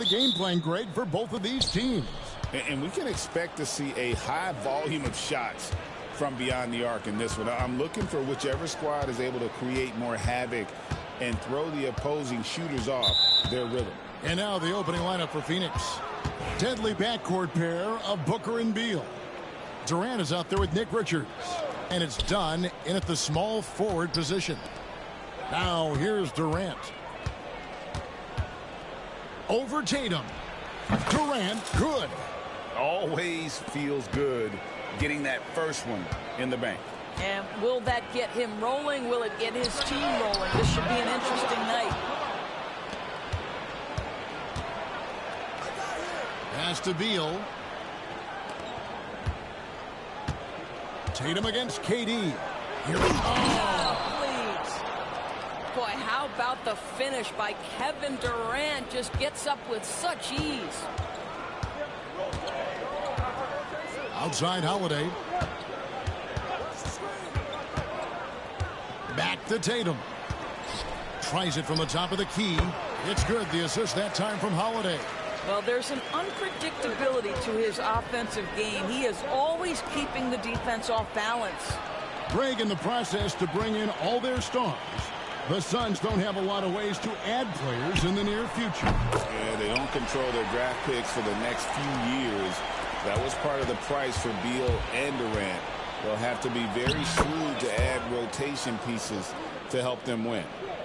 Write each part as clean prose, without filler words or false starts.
game plan, Greg, for both of these teams. And we can expect to see a high volume of shots from beyond the arc in this one. I'm looking for whichever squad is able to create more havoc and throw the opposing shooters off their rhythm. And now the opening lineup for Phoenix. Deadly backcourt pair of Booker and Beal. Durant is out there with Nick Richards. And it's done in at the small forward position. Now here's Durant. Over Tatum. Durant, good. Always feels good getting that first one in the bank. And will that get him rolling? Will it get his team rolling? This should be an interesting night. Pass to Beal. Tatum against KD. Here we go. Please. Boy, how about the finish by Kevin Durant? Just gets up with such ease. Outside Holiday. Back to Tatum. Tries it from the top of the key. It's good. The assist that time from Holiday. Well, there's an unpredictability to his offensive game. He is always keeping the defense off balance. Greg, in the process to bring in all their stars, the Suns don't have a lot of ways to add players in the near future. Yeah, they don't control their draft picks for the next few years. That was part of the price for Beal and Durant. They'll have to be very shrewd to add rotation pieces to help them win.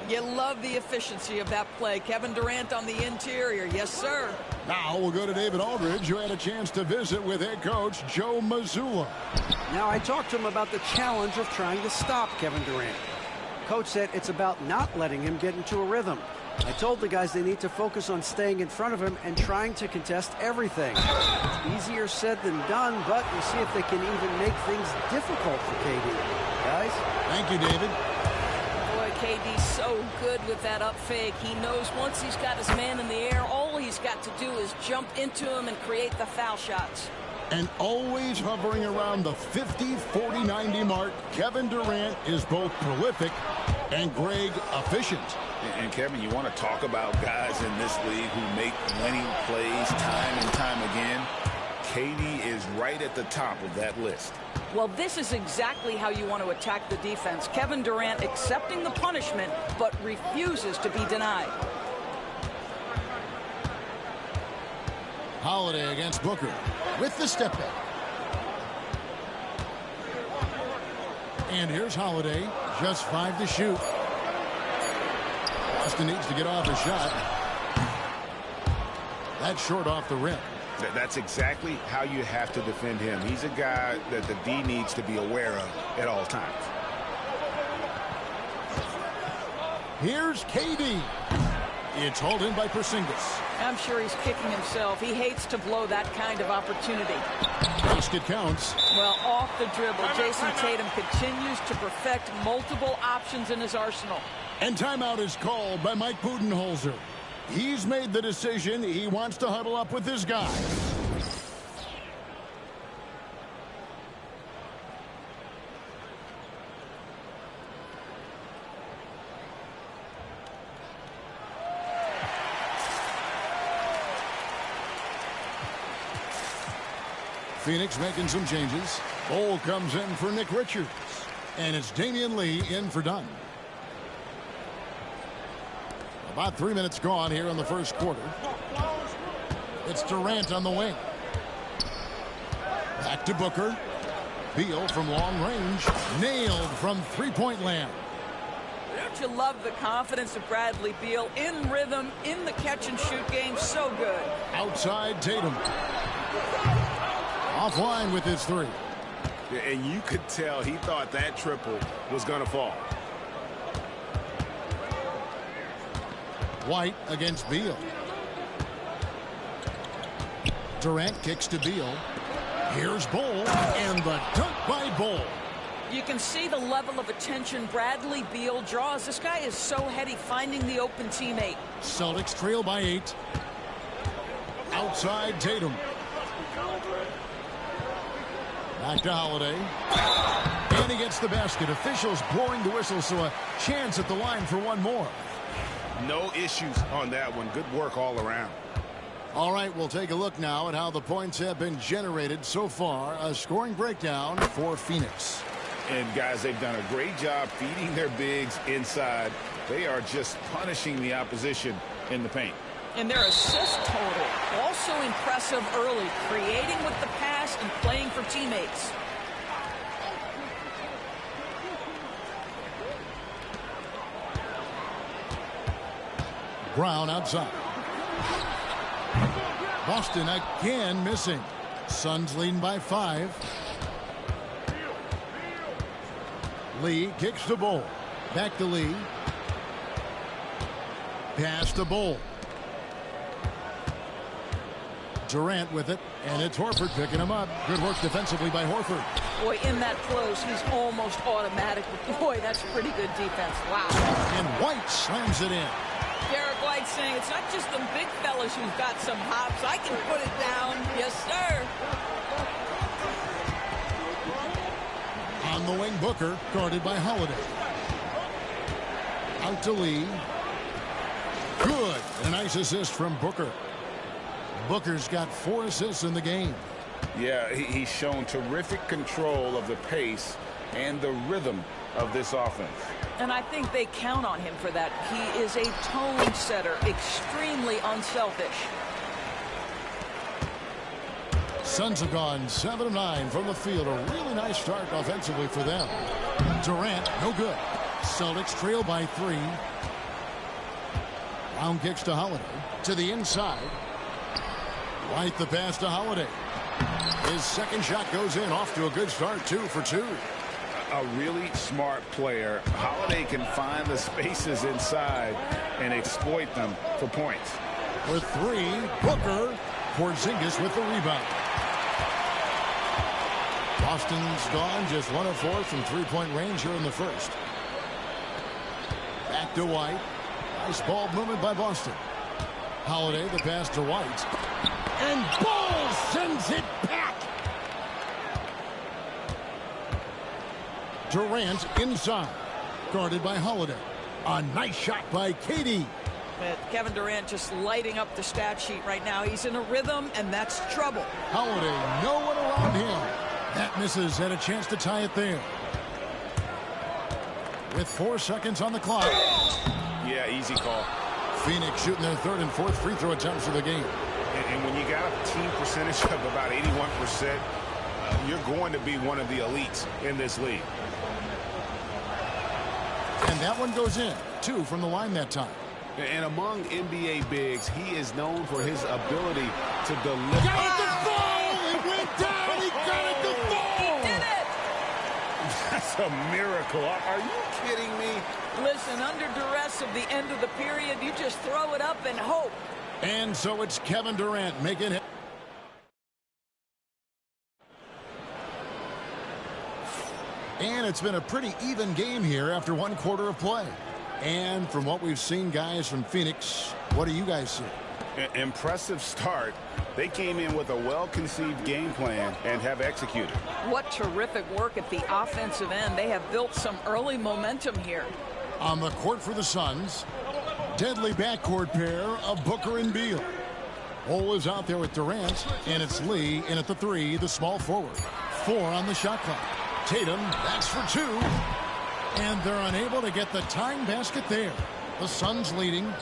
You love the efficiency of that play. Kevin Durant on the interior. Yes, sir. Now we'll go to David Aldridge, who had a chance to visit with head coach Joe Mazzulla. Now, I talked to him about the challenge of trying to stop Kevin Durant. Coach said it's about not letting him get into a rhythm. I told the guys they need to focus on staying in front of him and trying to contest everything. It's easier said than done, but we'll see if they can even make things difficult for KD. Guys? Thank you, David. Boy, KD's so good with that up fake. He knows once he's got his man in the air, all he's got to do is jump into him and create the foul shots. And always hovering around the 50, 40, 90 mark, Kevin Durant is both prolific and, Greg, efficient. And Kevin, you want to talk about guys in this league who make winning plays time and time again? KD is right at the top of that list. Well, this is exactly how you want to attack the defense. Kevin Durant accepting the punishment, but refuses to be denied. Holiday against Booker with the step back. And here's Holiday, just 5 to shoot. Boston needs to get off a shot. That's short off the rim. That's exactly how you have to defend him. He's a guy that the D needs to be aware of at all times. Here's KD. It's hauled in by Porzingis. I'm sure he's kicking himself. He hates to blow that kind of opportunity. Basket counts. Well, off the dribble, Jason Tatum continues to perfect multiple options in his arsenal. And timeout is called by Mike Budenholzer. He's made the decision. He wants to huddle up with his guys. Phoenix making some changes. Bol comes in for Nick Richards. And it's Damian Lee in for Dunn. About 3 minutes gone here in the first quarter. It's Durant on the wing. Back to Booker. Beal from long range. Nailed from three-point land. Don't you love the confidence of Bradley Beal? In rhythm, in the catch-and-shoot game, so good. Outside Tatum. Offline with his three. And you could tell he thought that triple was going to fall. White against Beal. Durant kicks to Beal. Here's Bol, and the dunk by Bol. You can see the level of attention Bradley Beal draws. This guy is so heady finding the open teammate. Celtics trail by 8. Outside Tatum. Back to Holiday. And he gets the basket. Officials blowing the whistle, so a chance at the line for one more. No issues on that one. Good work all around. All right, we'll take a look now at how the points have been generated so far. A scoring breakdown for Phoenix. And guys, they've done a great job feeding their bigs inside. They are just punishing the opposition in the paint. And their assist total also impressive early, creating with the pass and playing for teammates. Brown outside. Boston again missing. Suns leading by 5. Lee kicks the ball. Back to Lee. Pass to Bull. Durant with it, and it's Horford picking him up. Good work defensively by Horford. Boy, in that close, he's almost automatic. Boy, that's pretty good defense. Wow. And White slams it in. Derek White saying it's not just the big fellas who've got some hops. I can put it down. Yes, sir. On the wing, Booker, guarded by Holiday. Out to Lee. Good. A nice assist from Booker. Booker's got 4 assists in the game. Yeah, he's shown terrific control of the pace and the rhythm of this offense. And I think they count on him for that. He is a tone setter, extremely unselfish. Suns have gone 7 of 9 from the field. A really nice start offensively for them. Durant, no good. Celtics trail by 3. Brown kicks to Holiday. To the inside. White the pass to Holiday. His second shot goes in, off to a good start, 2 for 2. A really smart player. Holiday can find the spaces inside and exploit them for points. With 3, Booker. Porzingis with the rebound. Boston's gone just 1 of 4 from 3-point range here in the first. Back to White. Nice ball movement by Boston. Holiday, the pass to White. And Bull sends it back. Durant inside. Guarded by Holiday. A nice shot by KD. But Kevin Durant just lighting up the stat sheet right now. He's in a rhythm, and that's trouble. Holiday, no one around him. That misses, and a chance to tie it there. With 4 seconds on the clock. Yeah, easy call. Phoenix shooting their 3rd and 4th free throw attempts of the game. And when you got a team percentage of about 81%, you're going to be one of the elites in this league. And that one goes in. 2 from the line that time. And among NBA bigs, he is known for his ability to deliver. Got it to fall! It went down! He got it to fall! He did it! That's a miracle. Are you kidding me? Listen, under duress of the end of the period, you just throw it up and hope. And so it's Kevin Durant making it. And it's been a pretty even game here after 1 quarter of play. And from what we've seen, guys, from Phoenix, what do you guys see? Impressive start. They came in with a well-conceived game plan and have executed. What terrific work at the offensive end. They have built some early momentum here. On the court for the Suns, deadly backcourt pair of Booker and Beal. Bull is out there with Durant, and it's Lee in at the 3, the small forward. 4 on the shot clock. Tatum, that's for 2. And they're unable to get the tying basket there. The Suns leading.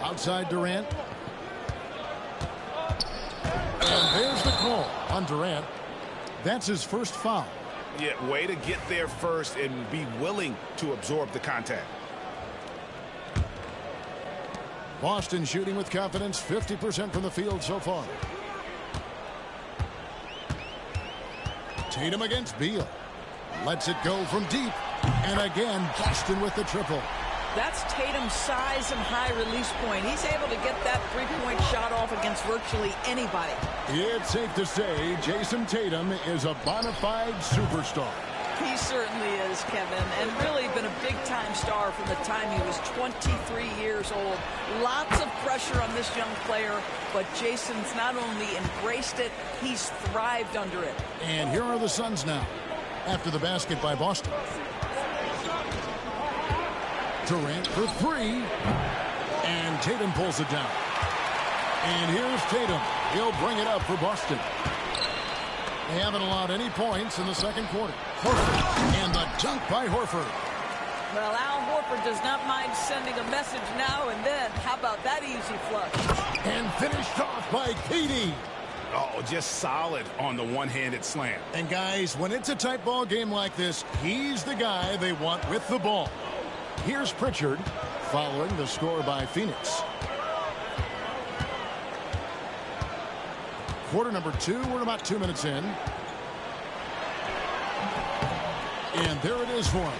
Outside Durant. And there's the call on Durant. That's his first foul. Yeah, way to get there first and be willing to absorb the contact. Boston shooting with confidence, 50% from the field so far. Tatum against Beal. Lets it go from deep. And again, Boston with the triple. That's Tatum's size and high release point. He's able to get that 3-point shot off against virtually anybody. It's safe to say Jason Tatum is a bona fide superstar. He certainly is, Kevin, and really been a big-time star from the time he was 23 years old. Lots of pressure on this young player, but Jason's not only embraced it, he's thrived under it. And here are the Suns now, after the basket by Boston. Durant for 3. And Tatum pulls it down. And here's Tatum. He'll bring it up for Boston. They haven't allowed any points in the second quarter. Horford. And the dunk by Horford. Well, Al Horford does not mind sending a message now and then. How about that easy flush? And finished off by KD. Oh, just solid on the one-handed slam. And guys, when it's a tight ball game like this, he's the guy they want with the ball. Here's Pritchard following the score by Phoenix. Quarter number 2, we're about 2 minutes in. And there it is for him.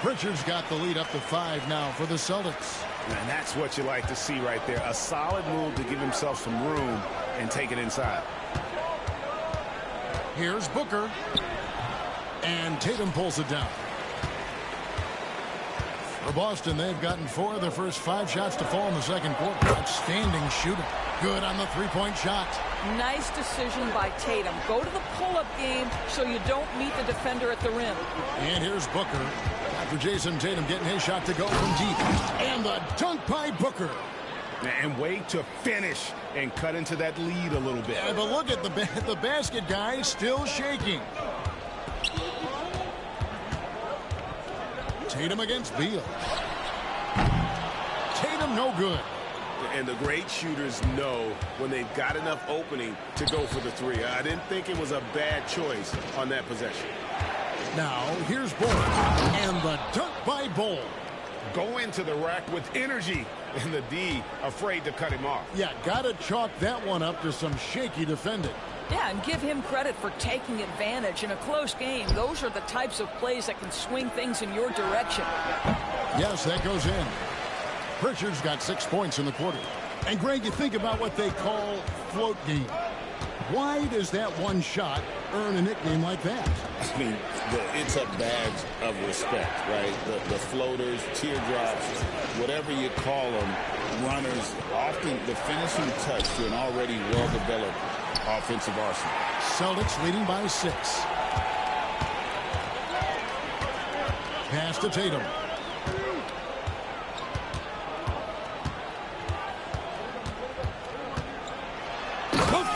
Pritchard's got the lead up to 5 now for the Celtics. And that's what you like to see right there. A solid move to give himself some room and take it inside. Here's Booker. And Tatum pulls it down. For Boston, they've gotten 4 of their first 5 shots to fall in the second quarter. Outstanding shooting. Good on the three-point shot. Nice decision by Tatum. Go to the pull-up game so you don't meet the defender at the rim. And here's Booker. After Jason Tatum getting his shot to go from deep. And the dunk by Booker. And wait to finish and cut into that lead a little bit. Yeah, but look at the basket, guys, still shaking. Tatum against Beal. Tatum no good. And the great shooters know when they've got enough opening to go for the 3. I didn't think it was a bad choice on that possession. Now, here's Bull. And the dunk by Bull. Go into the rack with energy. And the D afraid to cut him off. Yeah, got to chalk that one up to some shaky defending. Yeah, and give him credit for taking advantage in a close game. Those are the types of plays that can swing things in your direction. Yes, that goes in. Pritchard's got 6 points in the quarter. And Greg, you think about what they call float game. Why does that one shot earn a nickname like that? I mean, it's a badge of respect, right? The floaters, teardrops, whatever you call them, runners, often the finishing touch to an already well-developed offensive arsenal. Celtics leading by 6. Pass to Tatum.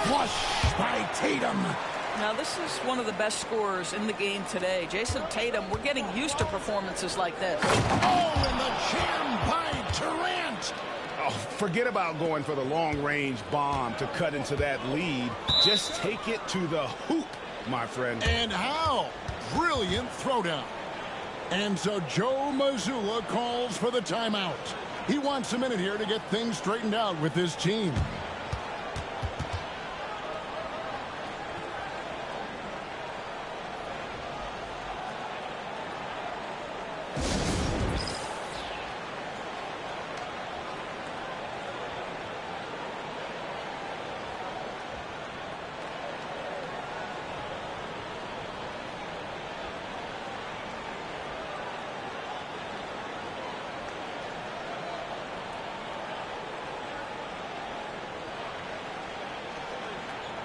Flush by Tatum. Now, this is one of the best scorers in the game today. Jason Tatum, we're getting used to performances like this. Oh, and the jam by Durant. Oh, forget about going for the long-range bomb to cut into that lead. Just take it to the hoop, my friend. And how? Brilliant throwdown. And so Joe Mazzulla calls for the timeout. He wants a minute here to get things straightened out with his team.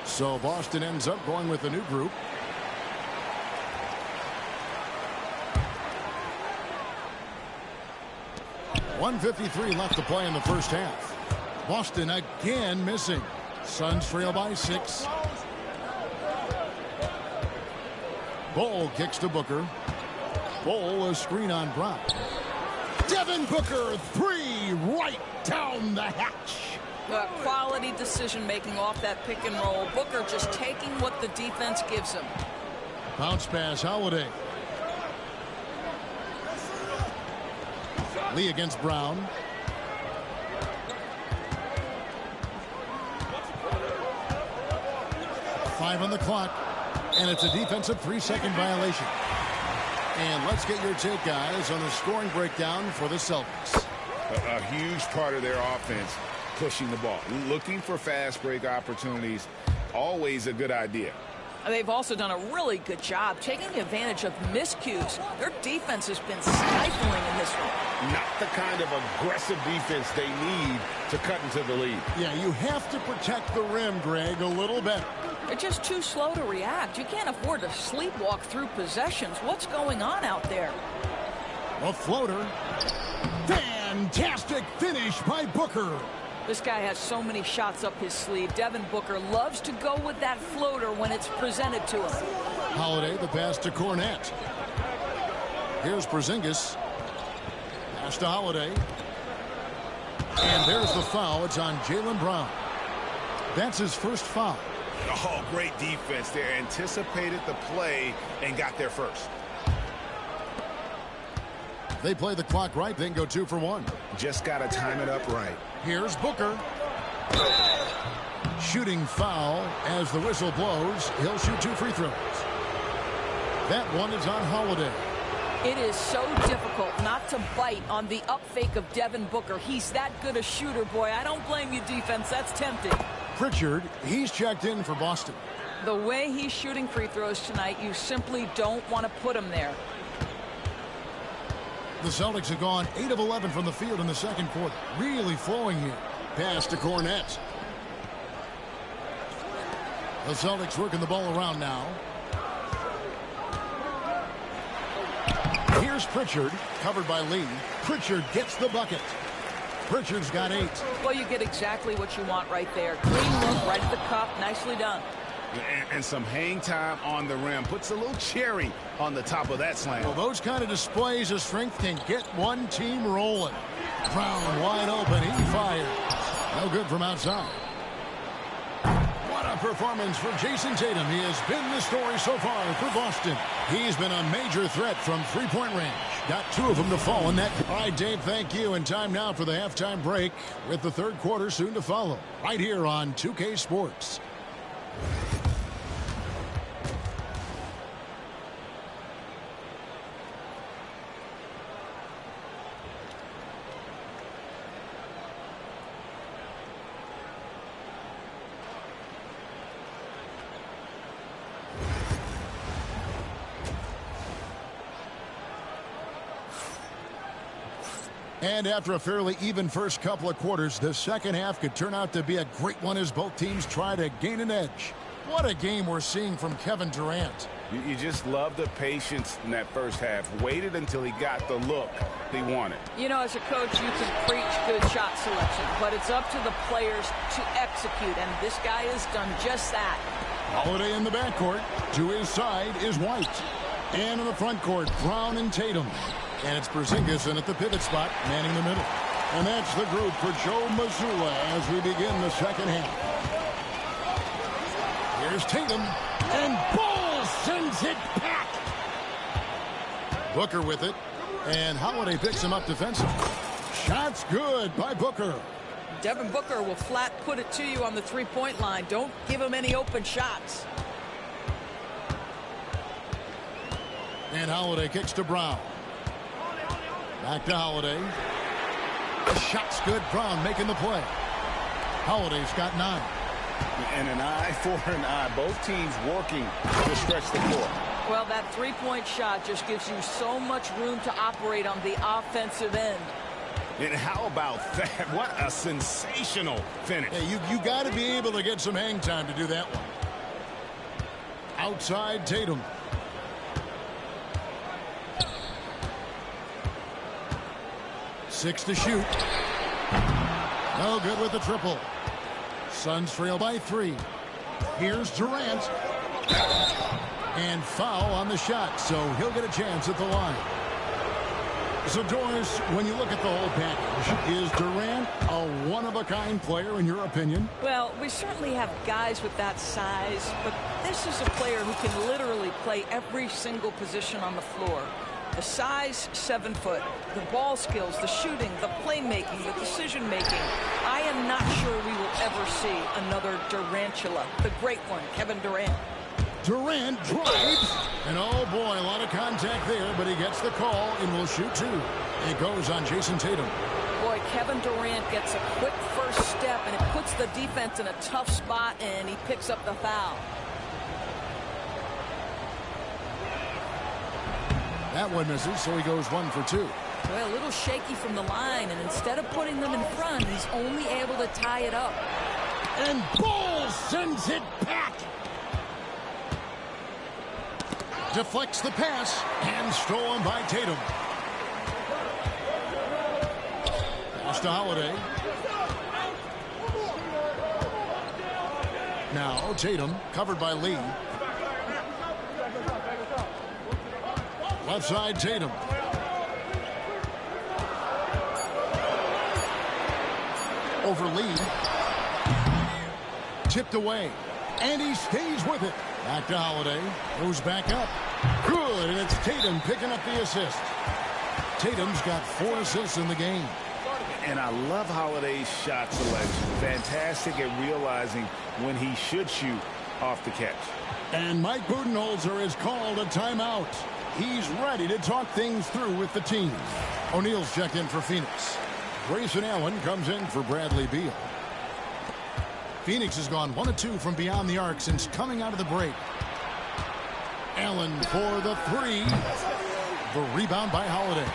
So Boston ends up going with a new group. .153 left to play in the first half. Boston again missing. Suns trail by 6. Bull kicks to Booker. Bull a screen on Brown. Devin Booker 3 right down the hatch. Quality decision-making off that pick and roll. Booker just taking what the defense gives him. Bounce pass, Holiday. Lee against Brown. Five on the clock. And it's a defensive 3-second violation. And let's get your take, guys, on the scoring breakdown for the Celtics. A huge part of their offense, pushing the ball, looking for fast break opportunities, always a good idea. They've also done a really good job taking advantage of miscues. Their defense has been stifling in this one. Not the kind of aggressive defense they need to cut into the lead. Yeah, you have to protect the rim, Greg, a little better. They're just too slow to react. You can't afford to sleepwalk through possessions. What's going on out there? A floater. Fantastic finish by Booker. This guy has so many shots up his sleeve. Devin Booker loves to go with that floater when it's presented to him. Holiday, the pass to Cornette. Here's Porzingis. Pass to Holiday. And there's the foul. It's on Jaylen Brown. That's his first foul. Oh, great defense there. Anticipated the play and got there first. They play the clock right, then go 2 for 1. Just got to time it up right. Here's Booker. Shooting foul as the whistle blows. He'll shoot 2 free throws. That one is on Holiday. It is so difficult not to bite on the up fake of Devin Booker. He's that good a shooter, boy. I don't blame you, defense. That's tempting. Pritchard, he's checked in for Boston. The way he's shooting free throws tonight, you simply don't want to put him there. The Celtics have gone 8 of 11 from the field in the second quarter. Really flowing here. Pass to Cornette. The Celtics working the ball around now. Here's Pritchard, covered by Lee. Pritchard gets the bucket. Pritchard's got 8. Well, you get exactly what you want right there. Clean look right at the cup. Nicely done. And some hang time on the rim. Puts a little cherry on the top of that slam. Well, those kind of displays of strength can get one team rolling. Brown wide open. He fires. No good from outside. What a performance for Jason Tatum. He has been the story so far for Boston. He's been a major threat from three-point range. Got 2 of them to fall in that. All right, Dave, thank you. And time now for the halftime break with the third quarter soon to follow. Right here on 2K Sports. And after a fairly even first couple of quarters, the second half could turn out to be a great one as both teams try to gain an edge. What a game we're seeing from Kevin Durant. You just love the patience in that first half. Waited until he got the look he wanted. You know, as a coach, you can preach good shot selection, but it's up to the players to execute, and this guy has done just that. Holiday in the backcourt. To his side is White. And in the front court, Brown and Tatum. And it's Porzingis in at the pivot spot, manning the middle. And that's the group for Joe Mazzulla as we begin the second half. Here's Tatum. And Bull sends it back. Booker with it. And Holiday picks him up defensively. Shots good by Booker. Devin Booker will flat put it to you on the three-point line. Don't give him any open shots. And Holiday kicks to Brown. Back to Holiday. The shot's good. Brown making the play. Holiday's got 9. And an eye for an eye. Both teams working to stretch the floor. Well, that three-point shot just gives you so much room to operate on the offensive end. And how about that? What a sensational finish. Hey, you got to be able to get some hang time to do that one. Outside Tatum. Six to shoot. No good with the triple. Suns trail by 3. Here's Durant. And foul on the shot, so he'll get a chance at the line. So, Doris, when you look at the whole package, is Durant a one-of-a-kind player in your opinion? Well, we certainly have guys with that size, but this is a player who can literally play every single position on the floor. The size, 7 foot. The ball skills, the shooting, the playmaking, the decision-making. I am not sure we will ever see another Durantula. The great one, Kevin Durant. Durant drives. And oh boy, a lot of contact there, but he gets the call and will shoot 2. It goes on Jason Tatum. Boy, Kevin Durant gets a quick first step, and it puts the defense in a tough spot, and he picks up the foul. That one misses, so he goes 1 for 2. Well, a little shaky from the line, and instead of putting them in front, he's only able to tie it up. And Bull sends it back. Deflects the pass and stolen by Tatum. Pass to Holiday. Now Tatum covered by Lee. Left side Tatum. Over Lee. Tipped away. And he stays with it. Back to Holiday. Goes back up. Good. And it's Tatum picking up the assist. Tatum's got 4 assists in the game. And I love Holiday's shot selection. Fantastic at realizing when he should shoot off the catch. And Mike Budenholzer has called a timeout. He's ready to talk things through with the team. O'Neal's checked in for Phoenix. Grayson Allen comes in for Bradley Beal. Phoenix has gone 1 of 2 from beyond the arc since coming out of the break. Allen for the 3. The rebound by Holiday.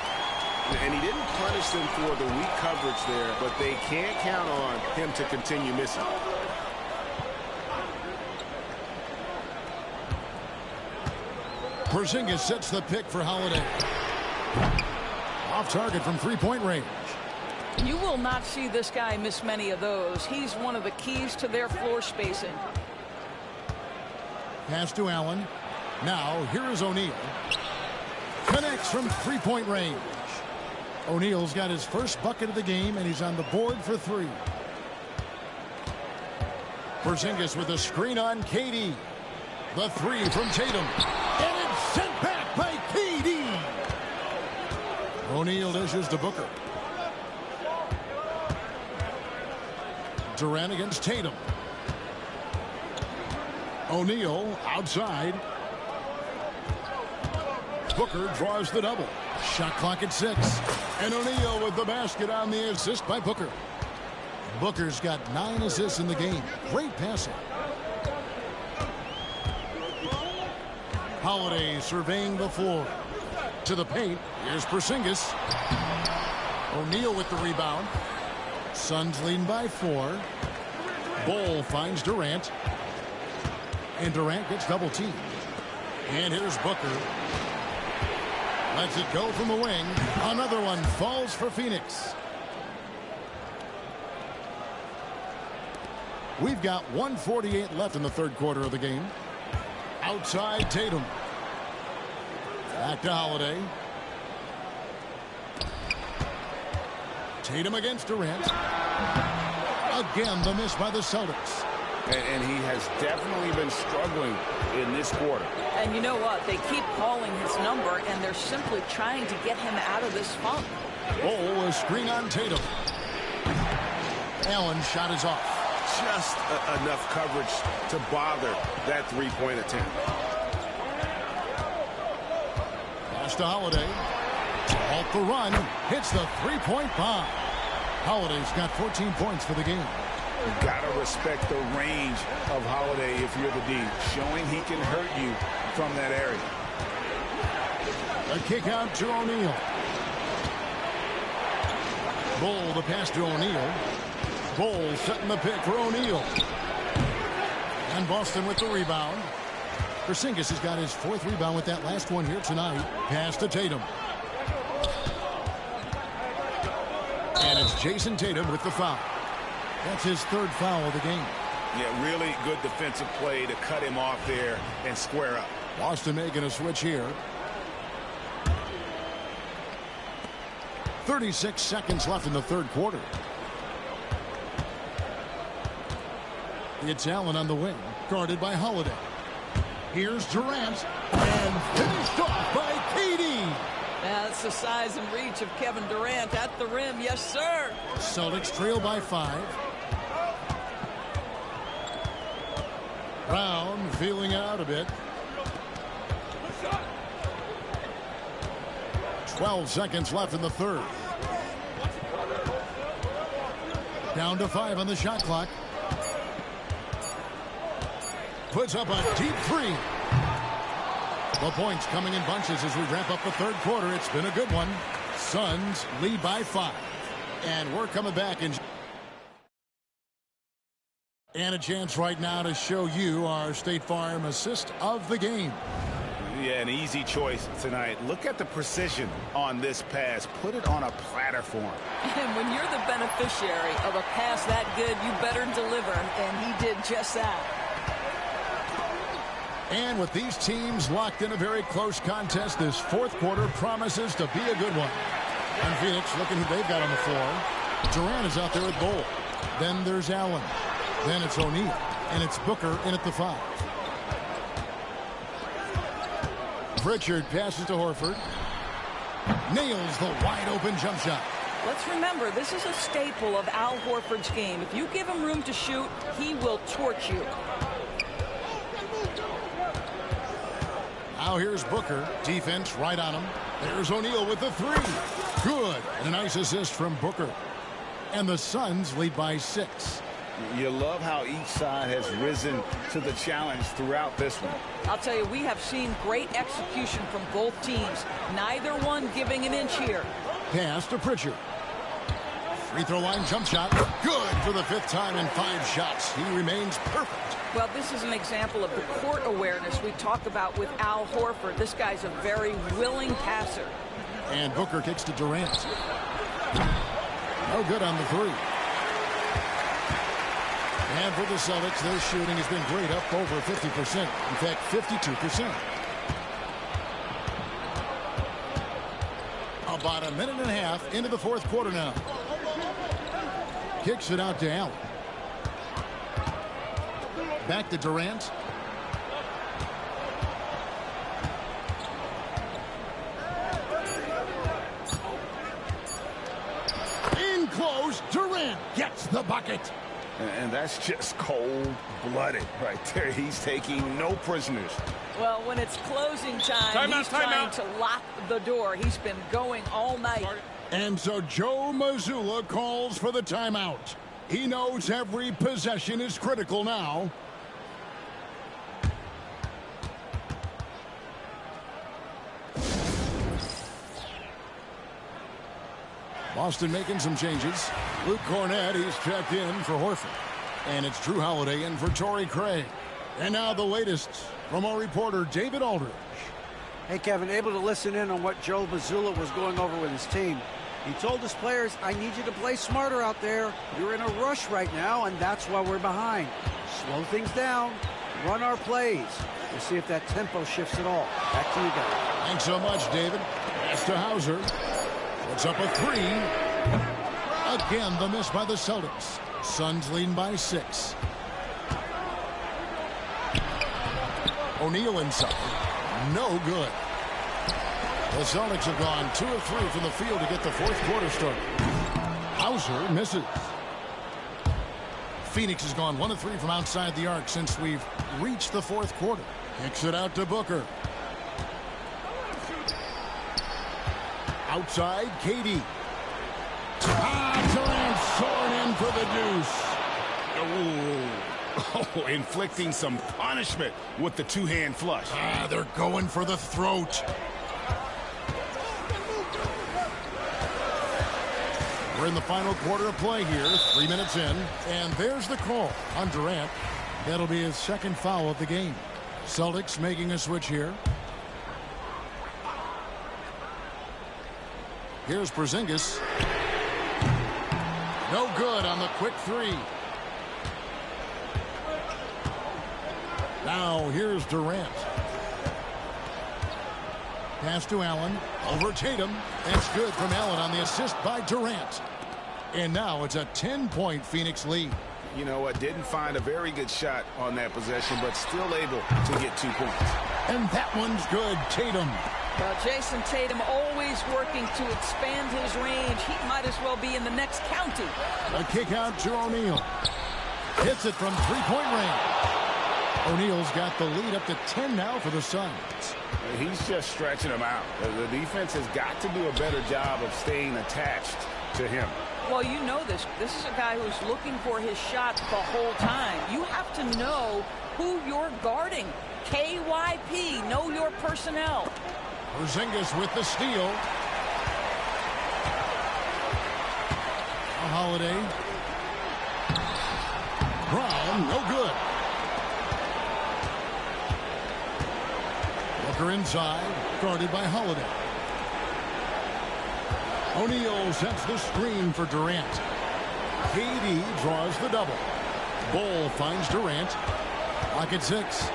And he didn't punish them for the weak coverage there, but they can't count on him to continue missing. Porzingis sets the pick for Holiday. Off target from three-point range. You will not see this guy miss many of those. He's one of the keys to their floor spacing. Pass to Allen. Now here is O'Neal. Connects from three-point range. O'Neal's got his first bucket of the game, and he's on the board for 3. Porzingis with a screen on KD. The 3 from Tatum. And it's sent back by KD. O'Neal dishes to Booker. Durant against Tatum. O'Neal outside. Booker draws the double. Shot clock at 6. And O'Neal with the basket on the assist by Booker. Booker's got 9 assists in the game. Great passing. Holiday surveying the floor. To the paint. Here's Porzingis. O'Neal with the rebound. Suns leading by 4. Bol finds Durant. And Durant gets double teamed. And here's Booker. Lets it go from the wing. Another one falls for Phoenix. We've got 1:48 left in the third quarter of the game. Outside Tatum. Back to Holiday. Tatum against Durant. Again, the miss by the Celtics. And he has definitely been struggling in this quarter. And you know what? They keep calling his number, and they're simply trying to get him out of this funk. Bol, a screen on Tatum. Allen shot is off. Just enough coverage to bother that three-point attempt. Pass to Holiday. To halt the run. Hits the three-point bomb. Holiday's got 14 points for the game. You gotta respect the range of Holiday if you're the D, showing he can hurt you from that area. A kick out to O'Neal. Bol, the pass to O'Neal. Bol setting the pick for O'Neal. And Boston with the rebound. Porzingis has got his 4th rebound with that last one here tonight. Pass to Tatum. And it's Jason Tatum with the foul. That's his 3rd foul of the game. Yeah, really good defensive play to cut him off there and square up. Boston making a switch here. 36 seconds left in the third quarter. It's Allen on the wing, guarded by Holiday. Here's Durant, and finished off by KD. That's the size and reach of Kevin Durant at the rim. Yes, sir. Celtics trail by 5. Brown feeling out a bit. 12 seconds left in the third. Down to 5 on the shot clock. Puts up a deep 3. The points coming in bunches as we wrap up the third quarter. It's been a good one. Suns lead by 5. And we're coming back in. And a chance right now to show you our State Farm assist of the game. Yeah, an easy choice tonight. Look at the precision on this pass. Put it on a platter for him. And when you're the beneficiary of a pass that good, you better deliver, and he did just that. And with these teams locked in a very close contest, this fourth quarter promises to be a good one. And Phoenix, looking who they've got on the floor. Durant is out there with Bol. Then there's Allen. Then it's O'Neal. And it's Booker in at the 5. Pritchard passes to Horford. Nails the wide-open jump shot. Let's remember, this is a staple of Al Horford's game. If you give him room to shoot, he will torch you. Now here's Booker. Defense right on him. There's O'Neal with the 3. Good. And a nice assist from Booker. And the Suns lead by 6. You love how each side has risen to the challenge throughout this one. I'll tell you, we have seen great execution from both teams. Neither one giving an inch here. Pass to Pritchard. Free throw line jump shot. Good for the 5th time in 5 shots. He remains perfect. Well, this is an example of the court awareness we talk about with Al Horford. This guy's a very willing passer. And Booker kicks to Durant. No good on the 3. And for the Celtics, their shooting has been great, up over 50%. In fact, 52%. About a minute and a half into the fourth quarter now. Kicks it out to Allen. Back to Durant. In close, Durant gets the bucket. And that's just cold-blooded right there. He's taking no prisoners. Well, when it's closing time, he's trying to lock the door. He's been going all night. And so Joe Mazzulla calls for the timeout. He knows every possession is critical now. Boston making some changes. Luke Cornett, he's checked in for Horford. And it's Drew Holiday in for Torrey Craig. And now the latest from our reporter, David Aldridge. Hey, Kevin, able to listen in on what Joe Mazzulla was going over with his team. He told his players, I need you to play smarter out there. You're in a rush right now, and that's why we're behind. Slow things down. Run our plays. We'll see if that tempo shifts at all. Back to you guys. Thanks so much, David. Pass to Hauser. Puts up a 3. Again, the miss by the Celtics. Suns leading by 6. O'Neal inside. No good. The Celtics have gone 2 of 3 from the field to get the fourth quarter started. Hauser misses. Phoenix has gone 1 of 3 from outside the arc since we've reached the fourth quarter. Kicks it out to Booker. Outside, KD. Durant soaring in for the deuce. Oh, inflicting some punishment with the two-hand flush. They're going for the throat. We're in the final quarter of play here, 3 minutes in. And there's the call on Durant. That'll be his second foul of the game. Celtics making a switch here. Here's Porzingis. No good on the quick 3. Now here's Durant. Pass to Allen. Over Tatum. That's good from Allen on the assist by Durant. And now it's a 10-point Phoenix lead. You know what? Didn't find a very good shot on that possession, but still able to get 2 points. And that one's good. Tatum. Well, Jason Tatum always working to expand his range. He might as well be in the next county. A kick out to O'Neal. Hits it from 3-point range. O'Neal's got the lead up to 10 now for the Suns. He's just stretching them out. The defense has got to do a better job of staying attached to him. Well, you know this. This is a guy who's looking for his shot the whole time. You have to know who you're guarding. KYP, know your personnel. Porzingis with the steal. Holiday. Brown, no good. Booker inside, guarded by Holiday. O'Neal sets the screen for Durant. KD draws the double. Ball finds Durant. Lock at 6.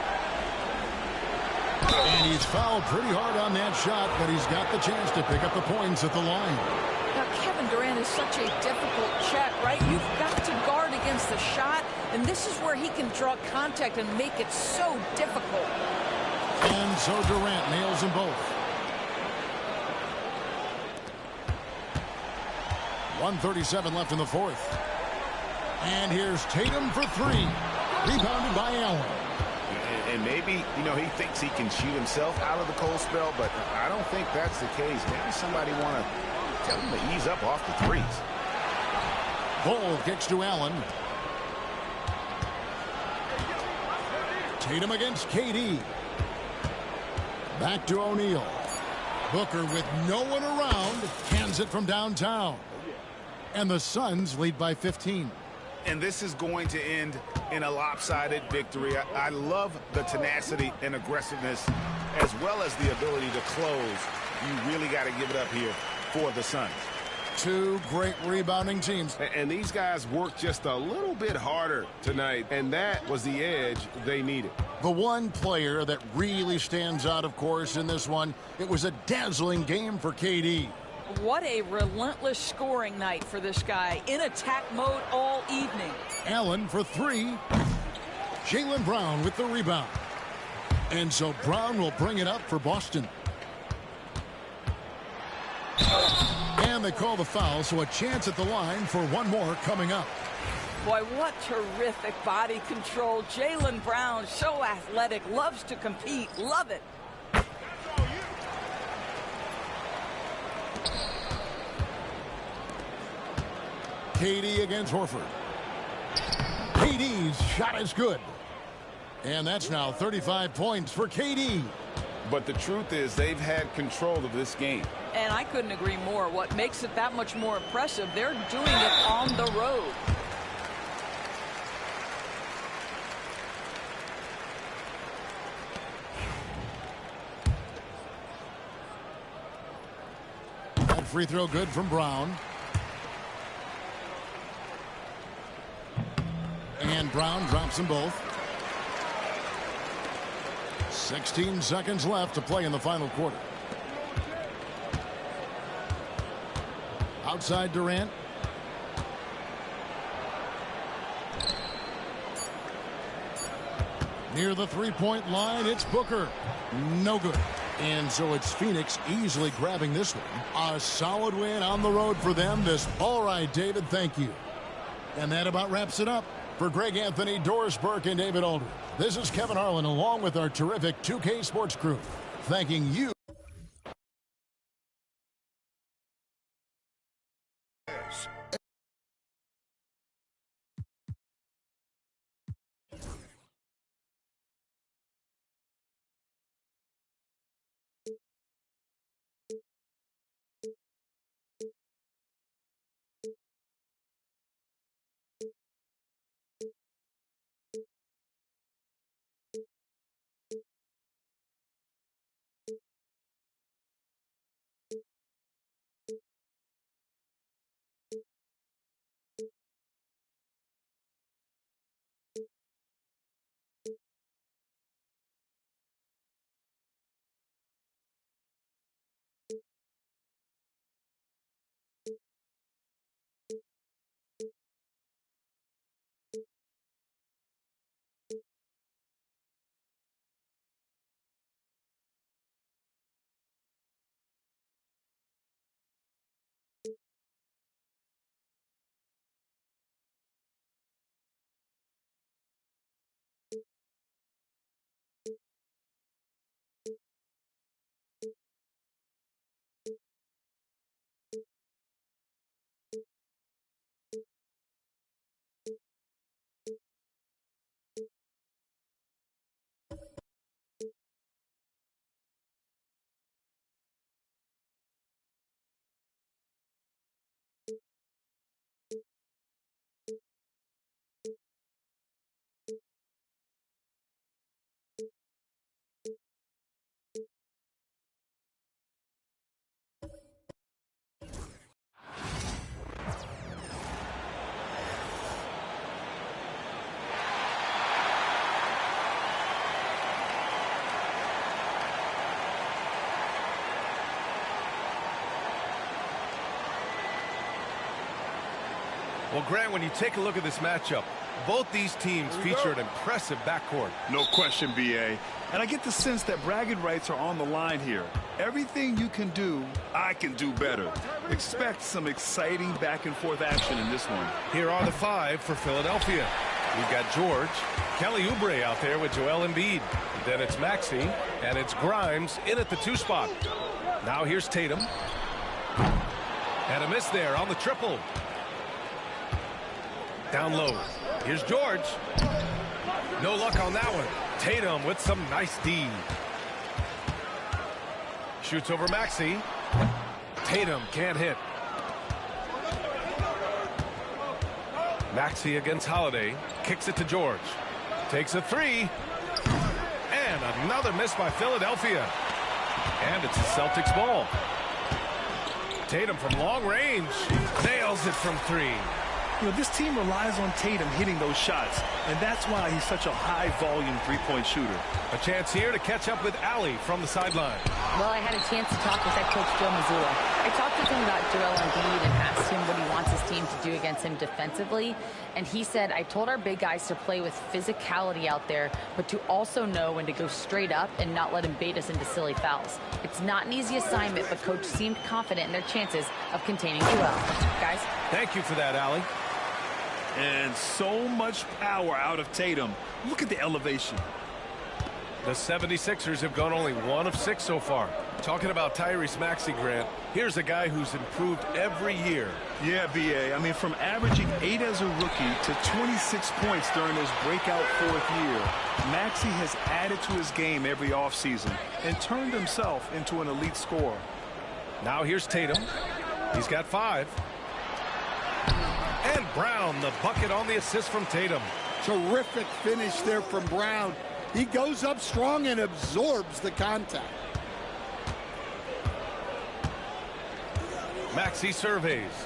And he's fouled pretty hard on that shot, but he's got the chance to pick up the points at the line. Now, Kevin Durant is such a difficult check, right? You've got to guard against the shot, and this is where he can draw contact and make it so difficult. And so Durant nails them both. 1:37 left in the fourth. And here's Tatum for 3. Rebounded by Allen. And maybe, he thinks he can shoot himself out of the cold spell, but I don't think that's the case. Maybe somebody want to tell him to ease up off the threes. Ball kicks to Allen. Tatum against KD. Back to O'Neal. Booker with no one around cans it from downtown. And the Suns lead by 15. And this is going to end in a lopsided victory. I love the tenacity and aggressiveness as well as the ability to close. You really got to give it up here for the Suns. Two great rebounding teams. And these guys worked just a little bit harder tonight, and that was the edge they needed. The one player that really stands out, of course, in this one, it was a dazzling game for KD. What a relentless scoring night for this guy. In attack mode all evening. Allen for 3. Jaylen Brown with the rebound. And so Brown will bring it up for Boston. And they call the foul, so a chance at the line for one more coming up. Boy, what terrific body control. Jaylen Brown, so athletic, loves to compete. Love it. KD against Horford. KD's shot is good. And that's now 35 points for KD. But the truth is they've had control of this game. And I couldn't agree more. What makes it that much more impressive, they're doing it on the road. That free throw good from Brown. And Brown drops them both. 16 seconds left to play in the final quarter. Outside Durant. Near the three-point line, it's Booker. No good. And so it's Phoenix easily grabbing this one. A solid win on the road for them. All right, David, thank you. And that about wraps it up. For Greg Anthony, Doris Burke, and David Aldridge, this is Kevin Harlan along with our terrific 2K Sports crew, thanking you. Well, Grant, when you take a look at this matchup, both these teams feature an impressive backcourt. No question, B.A. And I get the sense that bragging rights are on the line here. Everything you can do, I can do better. Expect some exciting back-and-forth action in this one. Here are the 5 for Philadelphia. We've got George, Kelly Oubre out there with Joel Embiid. Then it's Maxey, and it's Grimes in at the 2 spot. Now here's Tatum. And a miss there on the triple. Down low. Here's George. No luck on that one. Tatum with some nice D. Shoots over Maxey. Tatum can't hit. Maxey against Holiday. Kicks it to George. Takes a 3. And another miss by Philadelphia. And it's the Celtics ball. Tatum from long range. Nails it from 3. You know, this team relies on Tatum hitting those shots, and that's why he's such a high-volume three-point shooter. A chance here to catch up with Allie from the sideline. Well, I had a chance to talk with head coach Joe Mazzulla. I talked with him about Joel Embiid and asked him what he wants his team to do against him defensively. And he said, I told our big guys to play with physicality out there, but to also know when to go straight up and not let him bait us into silly fouls. It's not an easy assignment, but coach seemed confident in their chances of containing Joel. Guys? Thank you for that, Allie. And so much power out of Tatum. Look at the elevation. The 76ers have gone only 1 of 6 so far. Talking about Tyrese Maxey, Grant, here's a guy who's improved every year. Yeah, B.A. I mean, from averaging 8 as a rookie to 26 points during his breakout 4th year, Maxey has added to his game every offseason and turned himself into an elite scorer. Now here's Tatum. He's got 5. And Brown, the bucket on the assist from Tatum. Terrific finish there from Brown. He goes up strong and absorbs the contact. Maxey surveys.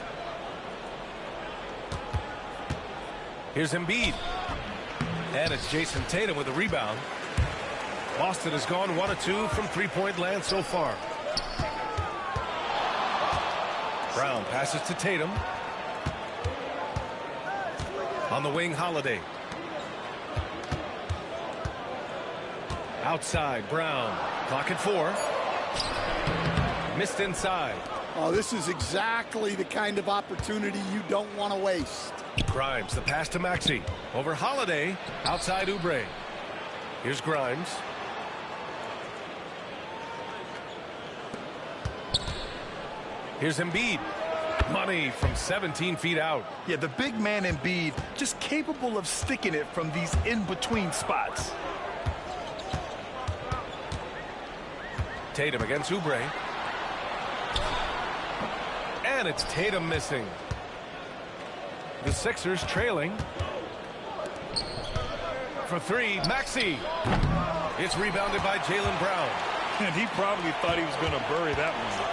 Here's Embiid. And it's Jason Tatum with a rebound. Boston has gone 1 of 2 from three-point land so far. Brown passes to Tatum. On the wing, Holiday. Outside, Brown. Clock at 4. Missed inside. Oh, this is exactly the kind of opportunity you don't want to waste. Grimes, the pass to Maxey. Over Holiday. Outside Oubre. Here's Grimes. Here's Embiid. Money from 17 feet out. Yeah, the big man Embiid just capable of sticking it from these in-between spots. Tatum against Oubre. And it's Tatum missing. The Sixers trailing. For 3, Maxey. It's rebounded by Jaylen Brown. And he probably thought he was going to bury that one.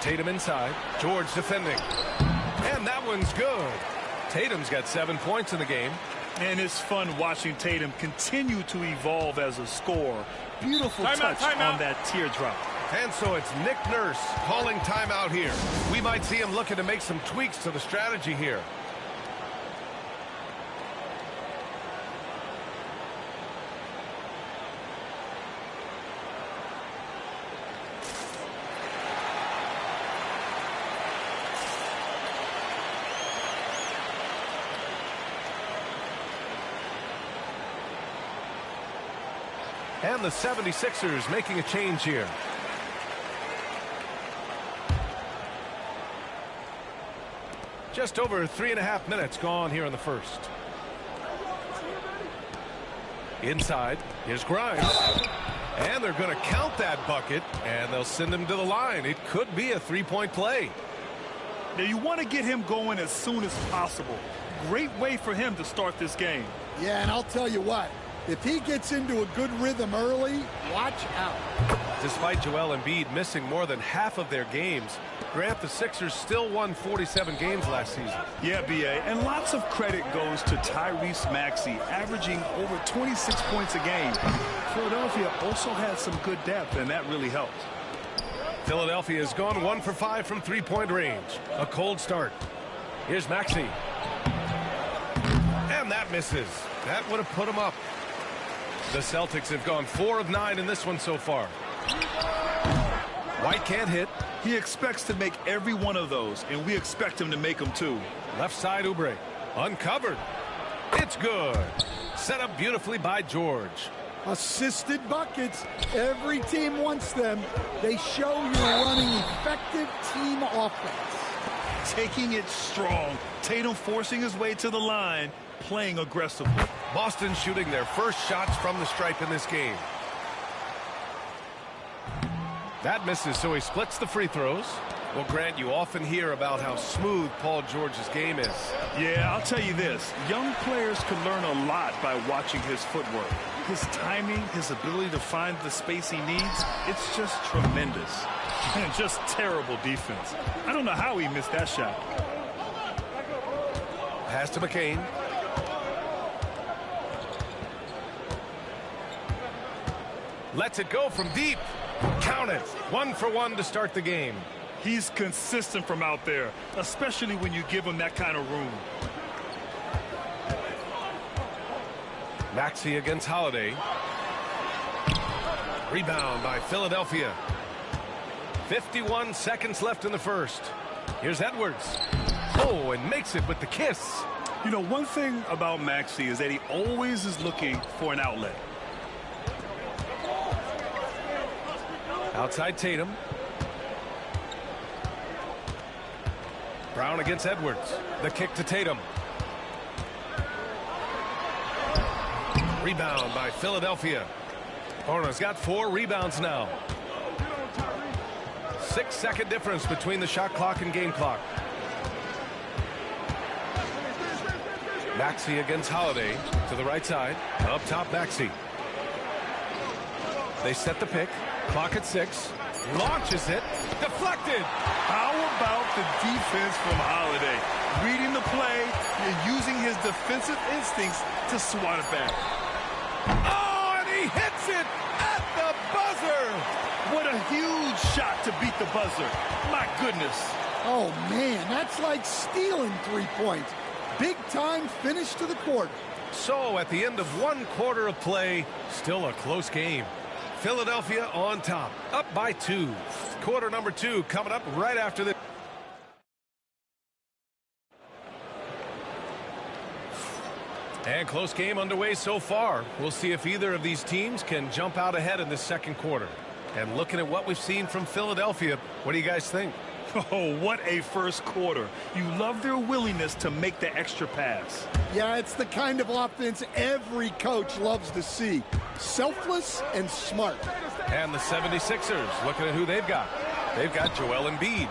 Tatum inside. George defending. And that one's good. Tatum's got 7 points in the game. And it's fun watching Tatum continue to evolve as a scorer. Beautiful touch on that teardrop. And so it's Nick Nurse calling timeout here. We might see him looking to make some tweaks to the strategy here. And the 76ers making a change here. Just over 3.5 minutes gone here in the first. Inside, here's Grimes. And they're going to count that bucket, and they'll send him to the line. It could be a three-point play. Now, you want to get him going as soon as possible. Great way for him to start this game. Yeah, and I'll tell you what. If he gets into a good rhythm early, watch out. Despite Joel Embiid missing more than half of their games, Grant, the Sixers still won 47 games last season. Yeah, B.A., and lots of credit goes to Tyrese Maxey, averaging over 26 points a game. Philadelphia also had some good depth, and that really helped. Philadelphia has gone 1 for 5 from three-point range. A cold start. Here's Maxey. And that misses. That would have put him up. The Celtics have gone 4 of 9 in this one so far. White can't hit. He expects to make every one of those, and we expect him to make them too. Left side, Oubre. Uncovered. It's good. Set up beautifully by George. Assisted buckets. Every team wants them. They show you're running effective team offense. Taking it strong. Tatum forcing his way to the line, playing aggressively. Boston shooting their first shots from the stripe in this game. That misses, so he splits the free throws. Well, Grant, you often hear about how smooth Paul George's game is. Yeah, I'll tell you this. Young players can learn a lot by watching his footwork. His timing, his ability to find the space he needs, it's just tremendous. And just terrible defense. I don't know how he missed that shot. Pass to McCain. Lets it go from deep. Count it. 1 for 1 to start the game. He's consistent from out there, especially when you give him that kind of room. Maxey against Holiday. Rebound by Philadelphia. 51 seconds left in the first. Here's Edwards. Oh, and makes it with the kiss. You know, one thing about Maxey is that he always is looking for an outlet. Outside Tatum. Brown against Edwards. The kick to Tatum. Rebound by Philadelphia. Hornets got 4 rebounds now. 6-second difference between the shot clock and game clock. Maxey against Holiday to the right side. Up top, Maxey. They set the pick. Clock at 6. Launches it. Deflected. How about the defense from Holiday? Reading the play and using his defensive instincts to swat it back. Oh, and he hits it at the buzzer. What a huge shot to beat the buzzer. My goodness. Oh, man, that's like stealing 3 points. Big time finish to the quarter. So at the end of 1 quarter of play, still a close game. Philadelphia on top, up by 2. Quarter number 2 coming up right after this. And close game underway so far. We'll see if either of these teams can jump out ahead in the second quarter. And looking at what we've seen from Philadelphia, what do you guys think? Oh, what a first quarter. You love their willingness to make the extra pass. Yeah, it's the kind of offense every coach loves to see. Selfless and smart. And the 76ers, looking at who they've got. They've got Joel Embiid.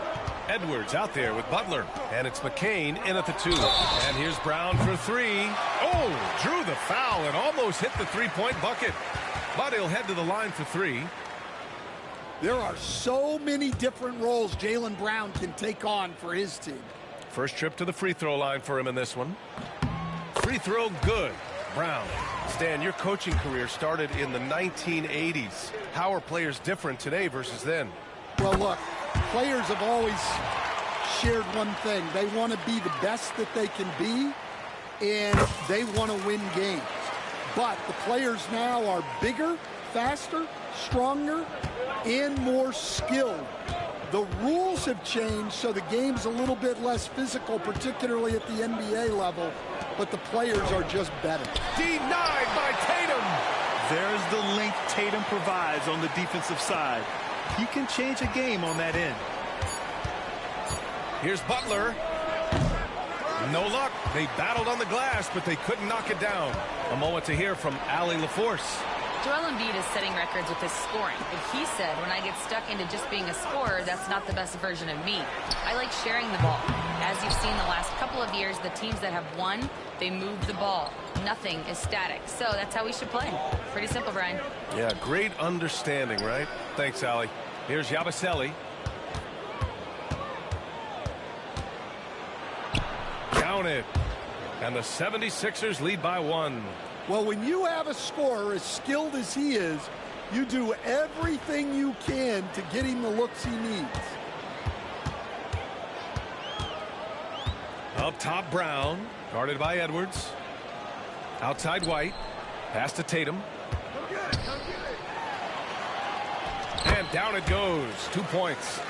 Edwards out there with Butler. And it's McCain in at the 2. And here's Brown for 3. Oh, drew the foul and almost hit the three-point bucket. But he'll head to the line for 3. There are so many different roles Jaylen Brown can take on for his team. First trip to the free throw line for him in this one. Free throw good. Brown. Stan, your coaching career started in the 1980s. How are players different today versus then? Well, look, players have always shared one thing. They want to be the best that they can be, and they want to win games. But the players now are bigger, faster, stronger, and more skilled. The rules have changed, so the game's a little bit less physical, particularly at the NBA level, but the players are just better. Denied by Tatum. There's the length Tatum provides on the defensive side. He can change a game on that end. Here's Butler. No luck. They battled on the glass, but they couldn't knock it down. A moment to hear from Allie LaForce. Joel Embiid is setting records with his scoring, but he said, when I get stuck into just being a scorer, that's not the best version of me. I like sharing the ball. As you've seen the last couple of years, the teams that have won, they move the ball. Nothing is static. So that's how we should play. Pretty simple, Brian. Yeah, great understanding, right? Thanks, Allie. Here's Yabusele. Count it. And the 76ers lead by 1. Well, when you have a scorer as skilled as he is, You do everything you can to get him the looks he needs. Up top, Brown, guarded by Edwards. Outside White, pass to Tatum. And down it goes. 2 points.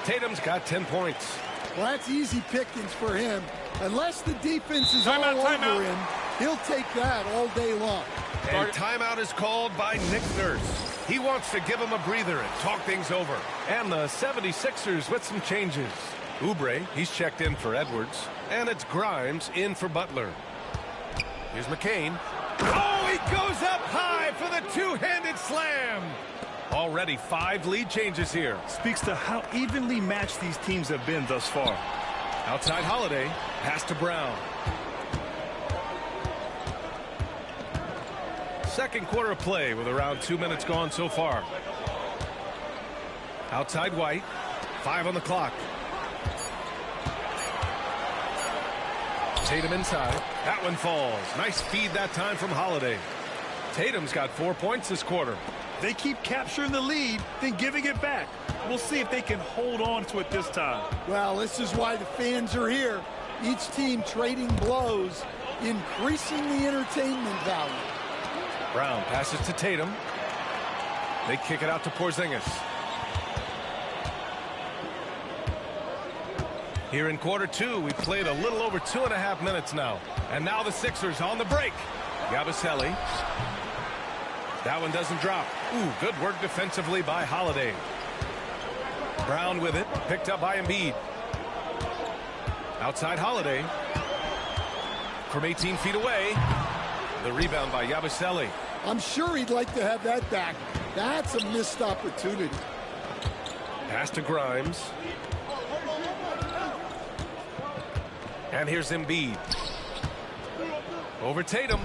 Tatum's got 10 points. Well, that's easy pickings for him. Unless the defense is all over him, he'll take that all day long. And timeout is called by Nick Nurse. He wants to give him a breather and talk things over. And the 76ers with some changes. Oubre, he's checked in for Edwards. And it's Grimes in for Butler. Here's McCain. Oh, he goes up high for the two-handed slam. Already 5 lead changes here. Speaks to how evenly matched these teams have been thus far. Outside Holiday, pass to Brown. Second quarter of play with around 2 minutes gone so far. Outside White, 5 on the clock. Tatum inside. That one falls. Nice feed that time from Holiday. Tatum's got 4 points this quarter. They keep capturing the lead, then giving it back. We'll see if they can hold on to it this time. Well, this is why the fans are here. Each team trading blows, increasing the entertainment value. Brown passes to Tatum. They kick it out to Porzingis. Here in quarter 2, we played a little over 2.5 minutes now. And now the Sixers on the break. Yabusele. That one doesn't drop. Ooh, good work defensively by Holiday. Brown with it. Picked up by Embiid. Outside Holiday. From 18 feet away. The rebound by Yabusele. I'm sure he'd like to have that back. That's a missed opportunity. Pass to Grimes. And here's Embiid. Over Tatum.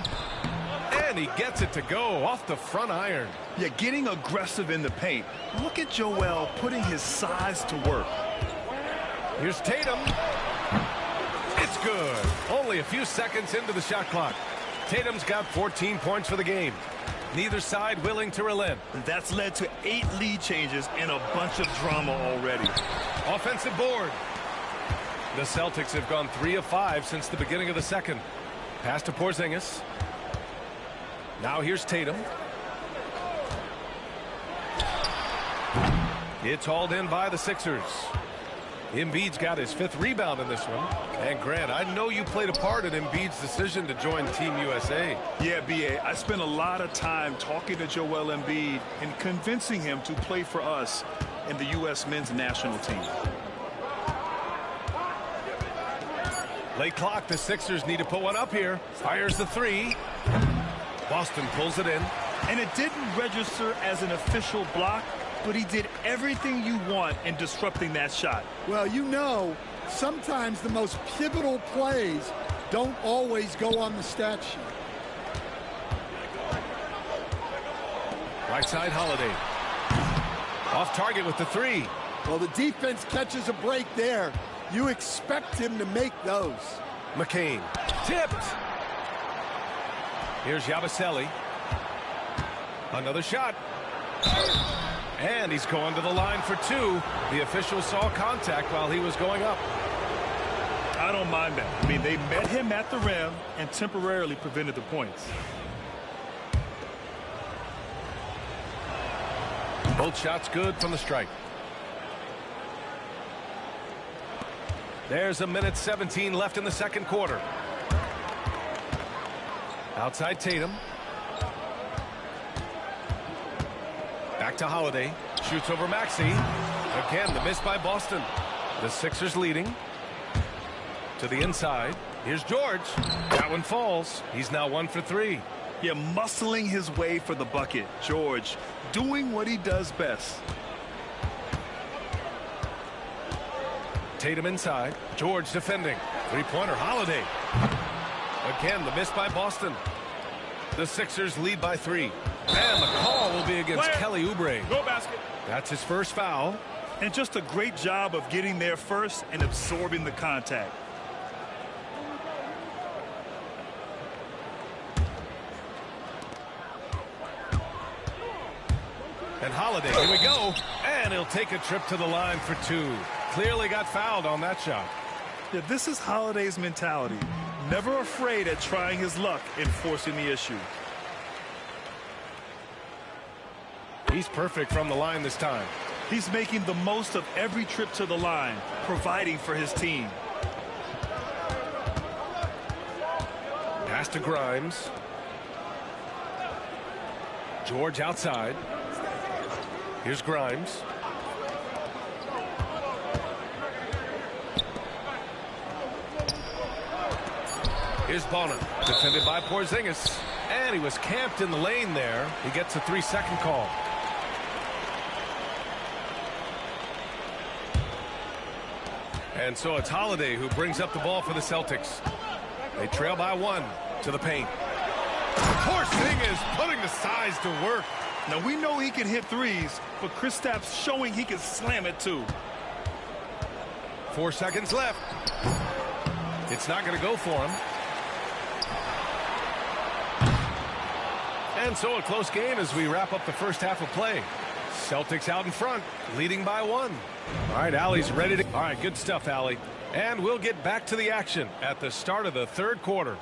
And he gets it to go off the front iron. Yeah, getting aggressive in the paint. Look at Joel putting his size to work. Here's Tatum. It's good. Only a few seconds into the shot clock. Tatum's got 14 points for the game. Neither side willing to relent. That's led to 8 lead changes and a bunch of drama already. Offensive board. The Celtics have gone 3 of 5 since the beginning of the second. Pass to Porzingis. Now here's Tatum. It's hauled in by the Sixers. Embiid's got his 5th rebound in this one. And Grant, I know you played a part in Embiid's decision to join Team USA. Yeah, B.A., I spent a lot of time talking to Joel Embiid and convincing him to play for us in the U.S. men's national team. Late clock, the Sixers need to put one up here. Fires the 3. Boston pulls it in. And it didn't register as an official block, but he did everything you want in disrupting that shot. Well, you know, sometimes the most pivotal plays don't always go on the stat sheet. Right side, Holiday. Off target with the 3. Well, the defense catches a break there. You expect him to make those. McCain. Tipped. Here's Yabusele. Another shot. And he's going to the line for 2. The official saw contact while he was going up. I don't mind that. I mean, they met him at the rim and temporarily prevented the points. Both shots good from the strike. There's a minute 17 left in the second quarter. Outside Tatum. Back to Holiday. Shoots over Maxey. Again, the miss by Boston. The Sixers leading. To the inside. Here's George. That one falls. He's now 1 for 3. Yeah, muscling his way for the bucket. George doing what he does best. Tatum inside. George defending. 3-pointer. Holiday. Again, the miss by Boston. The Sixers lead by 3. And the call will be against Kelly Oubre. Go basket. That's his first foul. And just a great job of getting there first and absorbing the contact. And Holiday, here we go. And he'll take a trip to the line for two. Clearly got fouled on that shot. Yeah, this is Holiday's mentality. Never afraid at trying his luck in forcing the issue. He's perfect from the line this time. He's making the most of every trip to the line, providing for his team. Pass to Grimes. George outside. Here's Grimes. Here's Bonner, defended by Porzingis. And he was camped in the lane there. He gets a 3-second call. And so it's Holiday who brings up the ball for the Celtics. They trail by 1 to the paint. Porzingis putting the size to work. Now we know he can hit threes, but Kristaps showing he can slam it too. 4 seconds left. It's not going to go for him. And so a close game as we wrap up the first half of play. Celtics out in front, leading by 1. All right, Allie's ready to... All right, good stuff, Allie. And we'll get back to the action at the start of the third quarter.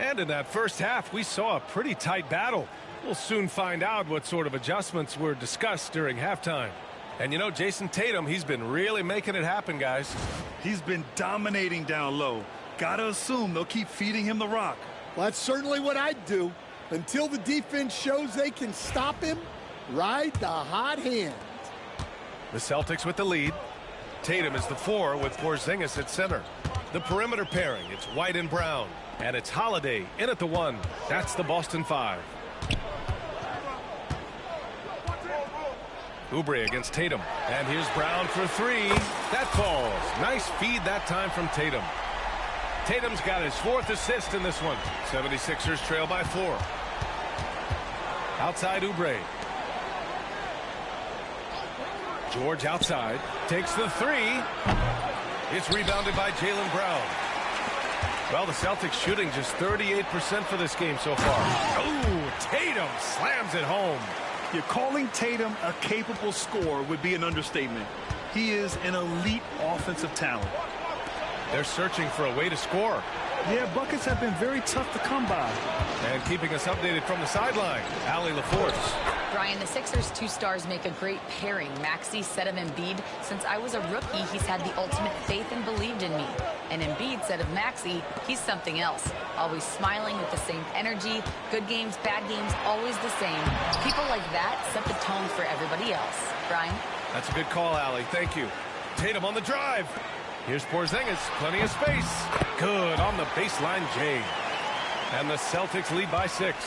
And in that first half, we saw a pretty tight battle. We'll soon find out what sort of adjustments were discussed during halftime. And you know, Jason Tatum, he's been really making it happen, guys. He's been dominating down low. Gotta assume they'll keep feeding him the rock. Well, that's certainly what I'd do. Until the defense shows they can stop him, ride the hot hand. The Celtics with the lead. Tatum is the 4 with Porzingis at center. The perimeter pairing, it's White and Brown. And it's Holiday in at the 1. That's the Boston 5. Oubre against Tatum. And here's Brown for 3. That falls. Nice feed that time from Tatum. Tatum's got his 4th assist in this one. 76ers trail by 4. Outside Oubre. George outside. Takes the 3. It's rebounded by Jaylen Brown. Well, the Celtics shooting just 38% for this game so far. Oh, Tatum slams it home. You're calling Tatum a capable scorer would be an understatement. He is an elite offensive talent. They're searching for a way to score. Yeah, buckets have been very tough to come by. And keeping us updated from the sideline, Allie LaForce. Brian, the Sixers' 2 stars make a great pairing. Maxey said of Embiid, since I was a rookie, he's had the ultimate faith and believed in me. And Embiid said of Maxey, he's something else. Always smiling with the same energy. Good games, bad games, always the same. People like that set the tone for everybody else. Brian? That's a good call, Allie. Thank you. Tatum on the drive. Here's Porzingis. Plenty of space. Good on the baseline, Jay. And the Celtics lead by 6.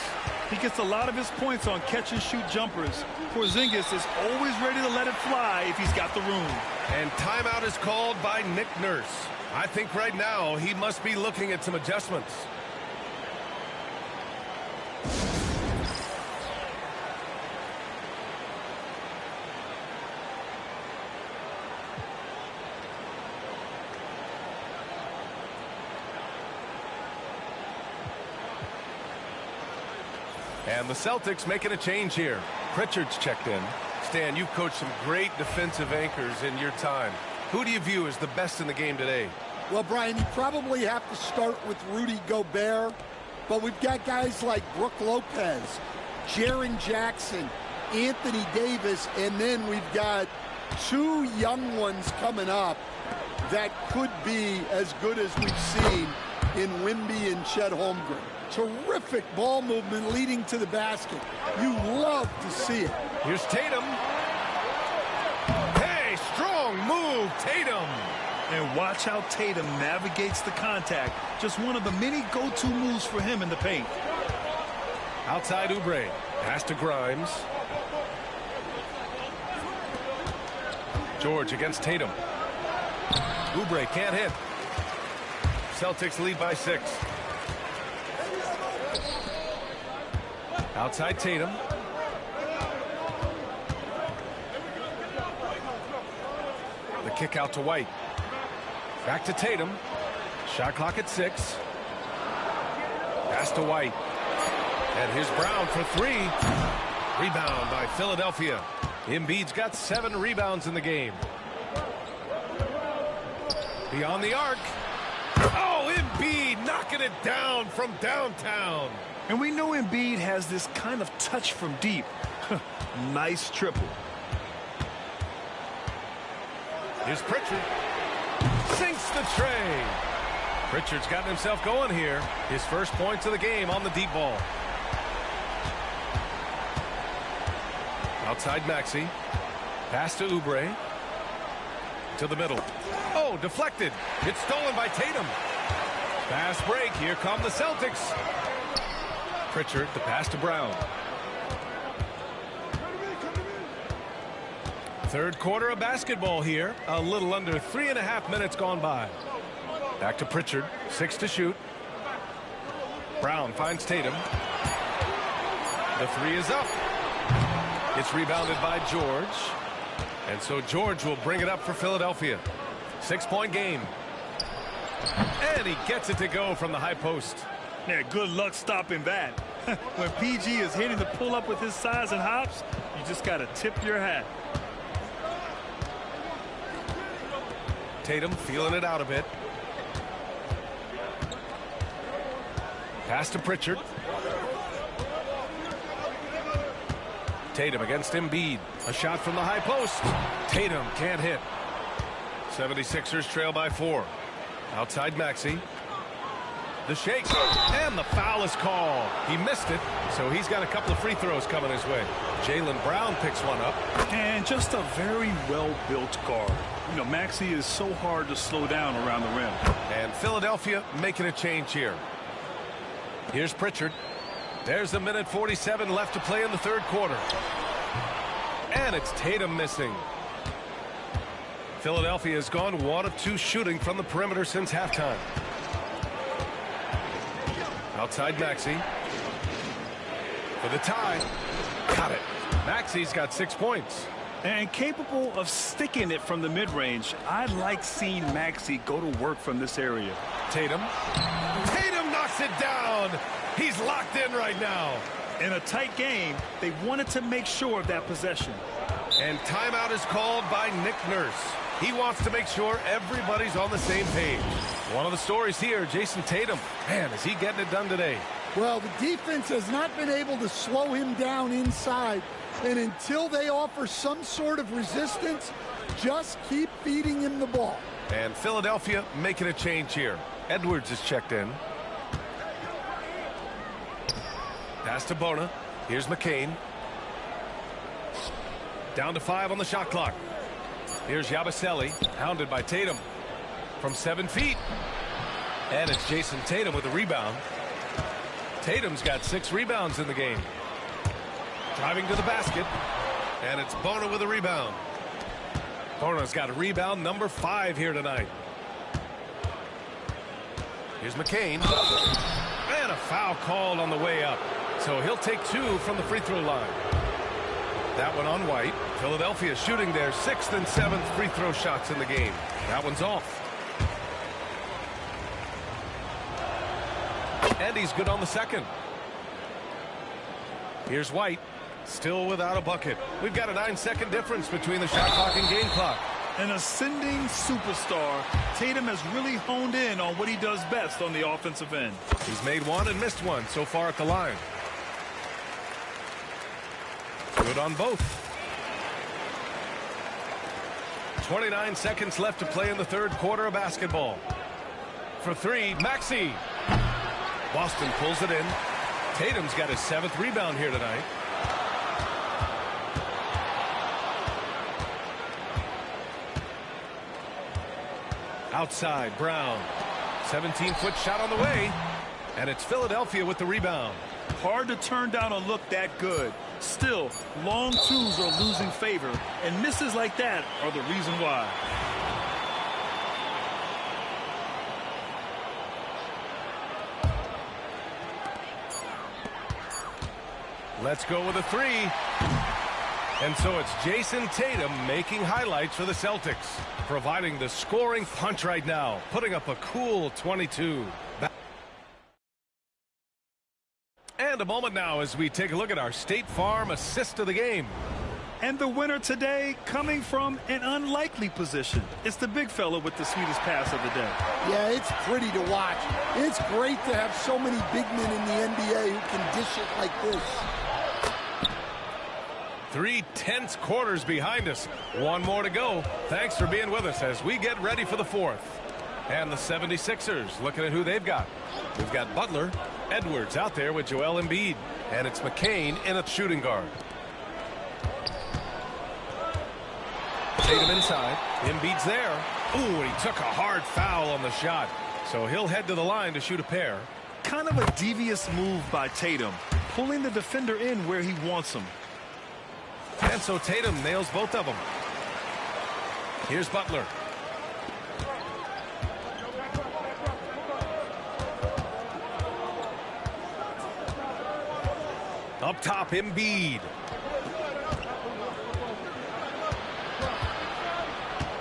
He gets a lot of his points on catch-and-shoot jumpers. Porzingis is always ready to let it fly if he's got the room. And timeout is called by Nick Nurse. I think right now he must be looking at some adjustments. And the Celtics making a change here. Pritchard's checked in. Stan, you've coached some great defensive anchors in your time. Who do you view as the best in the game today? Well, Brian, you probably have to start with Rudy Gobert, but we've got guys like Brook Lopez, Jaren Jackson, Anthony Davis, and then we've got 2 young ones coming up that could be as good as we've seen in Wemby and Chet Holmgren. Terrific ball movement leading to the basket. You love to see it. Here's Tatum. Hey, strong move Tatum. And watch how Tatum navigates the contact. Just one of the many go-to moves for him in the paint. Outside Oubre. Pass to Grimes. George against Tatum. Oubre can't hit. Celtics lead by 6. Outside Tatum. The kick out to White. Back to Tatum. Shot clock at 6. Pass to White. And here's Brown for 3. Rebound by Philadelphia. Embiid's got 7 rebounds in the game. Beyond the arc. Oh, Embiid knocking it down from downtown. And we know Embiid has this kind of touch from deep. Nice triple. Here's Pritchard. Sinks the tray. Pritchard's gotten himself going here. His first points of the game on the deep ball. Outside Maxey. Pass to Oubre. To the middle. Oh, deflected. It's stolen by Tatum. Fast break. Here come the Celtics. Pritchard, the pass to Brown. Third quarter of basketball here. A little under 3.5 minutes gone by. Back to Pritchard. 6 to shoot. Brown finds Tatum. The 3 is up. It's rebounded by George. And so George will bring it up for Philadelphia. 6-point game. And he gets it to go from the high post. Yeah, good luck stopping that. When PG is hitting the pull-up with his size and hops, you just got to tip your hat. Tatum feeling it out a bit. Pass to Pritchard. Tatum against Embiid. A shot from the high post. Tatum can't hit. 76ers trail by 4. Outside Maxey. The shake. And the foul is called. He missed it, so he's got a couple of free throws coming his way. Jaylen Brown picks one up. And just a very well-built guard. You know, Maxey is so hard to slow down around the rim. And Philadelphia making a change here. Here's Pritchard. There's a minute 47 left to play in the third quarter. And it's Tatum missing. Philadelphia has gone 1 of 2 shooting from the perimeter since halftime. Outside Maxey. For the tie. Got it. Maxey's got 6 points. And capable of sticking it from the mid-range. I like seeing Maxey go to work from this area. Tatum. Tatum knocks it down. He's locked in right now. In a tight game, they wanted to make sure of that possession. And timeout is called by Nick Nurse. He wants to make sure everybody's on the same page. One of the stories here, Jason Tatum. Man, is he getting it done today? Well, the defense has not been able to slow him down inside. And until they offer some sort of resistance, just keep feeding him the ball. And Philadelphia making a change here. Edwards is checked in. Pass to Bona. Here's McCain. Down to 5 on the shot clock. Here's Yabusele, hounded by Tatum from 7 feet. And it's Jason Tatum with a rebound. Tatum's got 6 rebounds in the game. Driving to the basket. And it's Bona with a rebound. Bona's got a rebound number 5 here tonight. Here's McCain. And a foul called on the way up. So he'll take 2 from the free throw line. That one on White. Philadelphia shooting their 6th and 7th free throw shots in the game. That one's off. And he's good on the second. Here's White. Still without a bucket. We've got a 9-second difference between the shot clock and game clock. An ascending superstar, Tatum has really honed in on what he does best on the offensive end. He's made 1 and missed 1 so far at the line. Good on both. 29 seconds left to play in the third quarter of basketball. For 3, Maxey. Boston pulls it in. Tatum's got his 7th rebound here tonight. Outside, Brown. 17-foot shot on the way. And it's Philadelphia with the rebound. Hard to turn down a look that good. Still, long twos are losing favor, and misses like that are the reason why. Let's go with a three. And so it's Jason Tatum making highlights for the Celtics, providing the scoring punch right now, putting up a cool 22. And a moment now as we take a look at our State Farm assist of the game. And the winner today coming from an unlikely position. It's the big fella with the sweetest pass of the day. Yeah, it's pretty to watch. It's great to have so many big men in the NBA who can dish it like this. 3 tense quarters behind us. One more to go. Thanks for being with us as we get ready for the fourth. And the 76ers looking at who they've got. We've got Butler, Edwards out there with Joel Embiid. And it's McCain in a shooting guard. Tatum inside. Embiid's there. Ooh, and he took a hard foul on the shot. So he'll head to the line to shoot a pair. Kind of a devious move by Tatum, pulling the defender in where he wants him. And so Tatum nails both of them. Here's Butler. Up top, Embiid.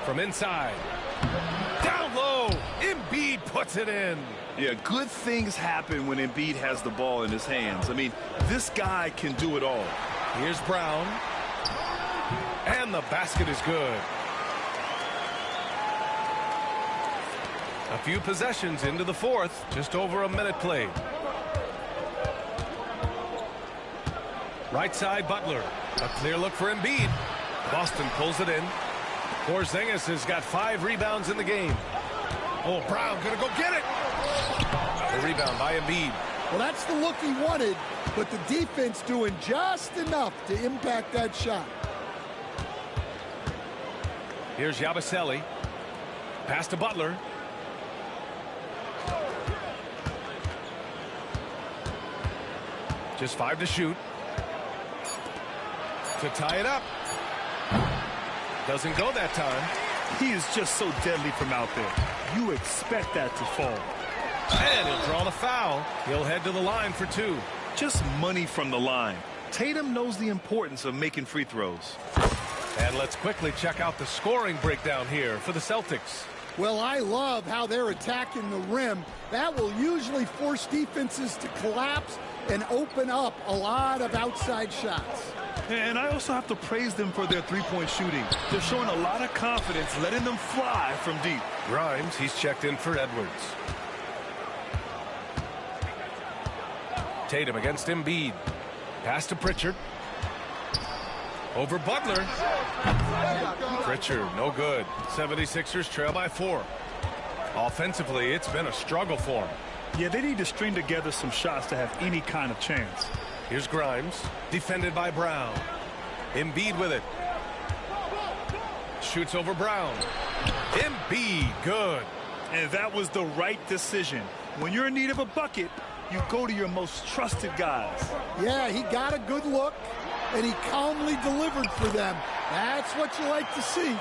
From inside. Down low. Embiid puts it in. Yeah, good things happen when Embiid has the ball in his hands. I mean, this guy can do it all. Here's Brown. And the basket is good. A few possessions into the fourth. Just over a minute played. Right side, Butler. A clear look for Embiid. Boston pulls it in. Porzingis has got 5 rebounds in the game. Oh, Brown gonna go get it. The rebound by Embiid. Well, that's the look he wanted, but the defense doing just enough to impact that shot. Here's Yabusele. Pass to Butler. Just 5 to shoot. To tie it up. Doesn't go that time. He is just so deadly from out there. You expect that to fall. And he'll draw the foul. He'll head to the line for 2. Just money from the line. Tatum knows the importance of making free throws. And let's quickly check out the scoring breakdown here for the Celtics. Well, I love how they're attacking the rim. That will usually force defenses to collapse and open up a lot of outside shots. And I also have to praise them for their three-point shooting. They're showing a lot of confidence, letting them fly from deep. Grimes, he's checked in for Edwards. Tatum against Embiid. Pass to Pritchard. Over Butler. Pritchard, no good. 76ers trail by 4. Offensively, it's been a struggle for them. Yeah, they need to string together some shots to have any kind of chance. Here's Grimes, defended by Brown. Embiid with it. Shoots over Brown. Embiid, good. And that was the right decision. When you're in need of a bucket, you go to your most trusted guys. Yeah, he got a good look, and he calmly delivered for them. That's what you like to see.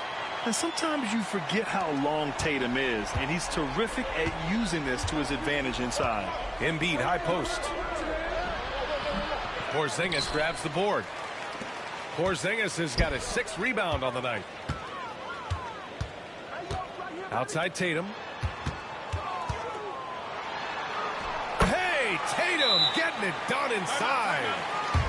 And sometimes you forget how long Tatum is, and he's terrific at using this to his advantage inside. Embiid, high post. Porzingis grabs the board. Porzingis has got a 6th rebound on the night. Outside Tatum. Hey, Tatum getting it done inside.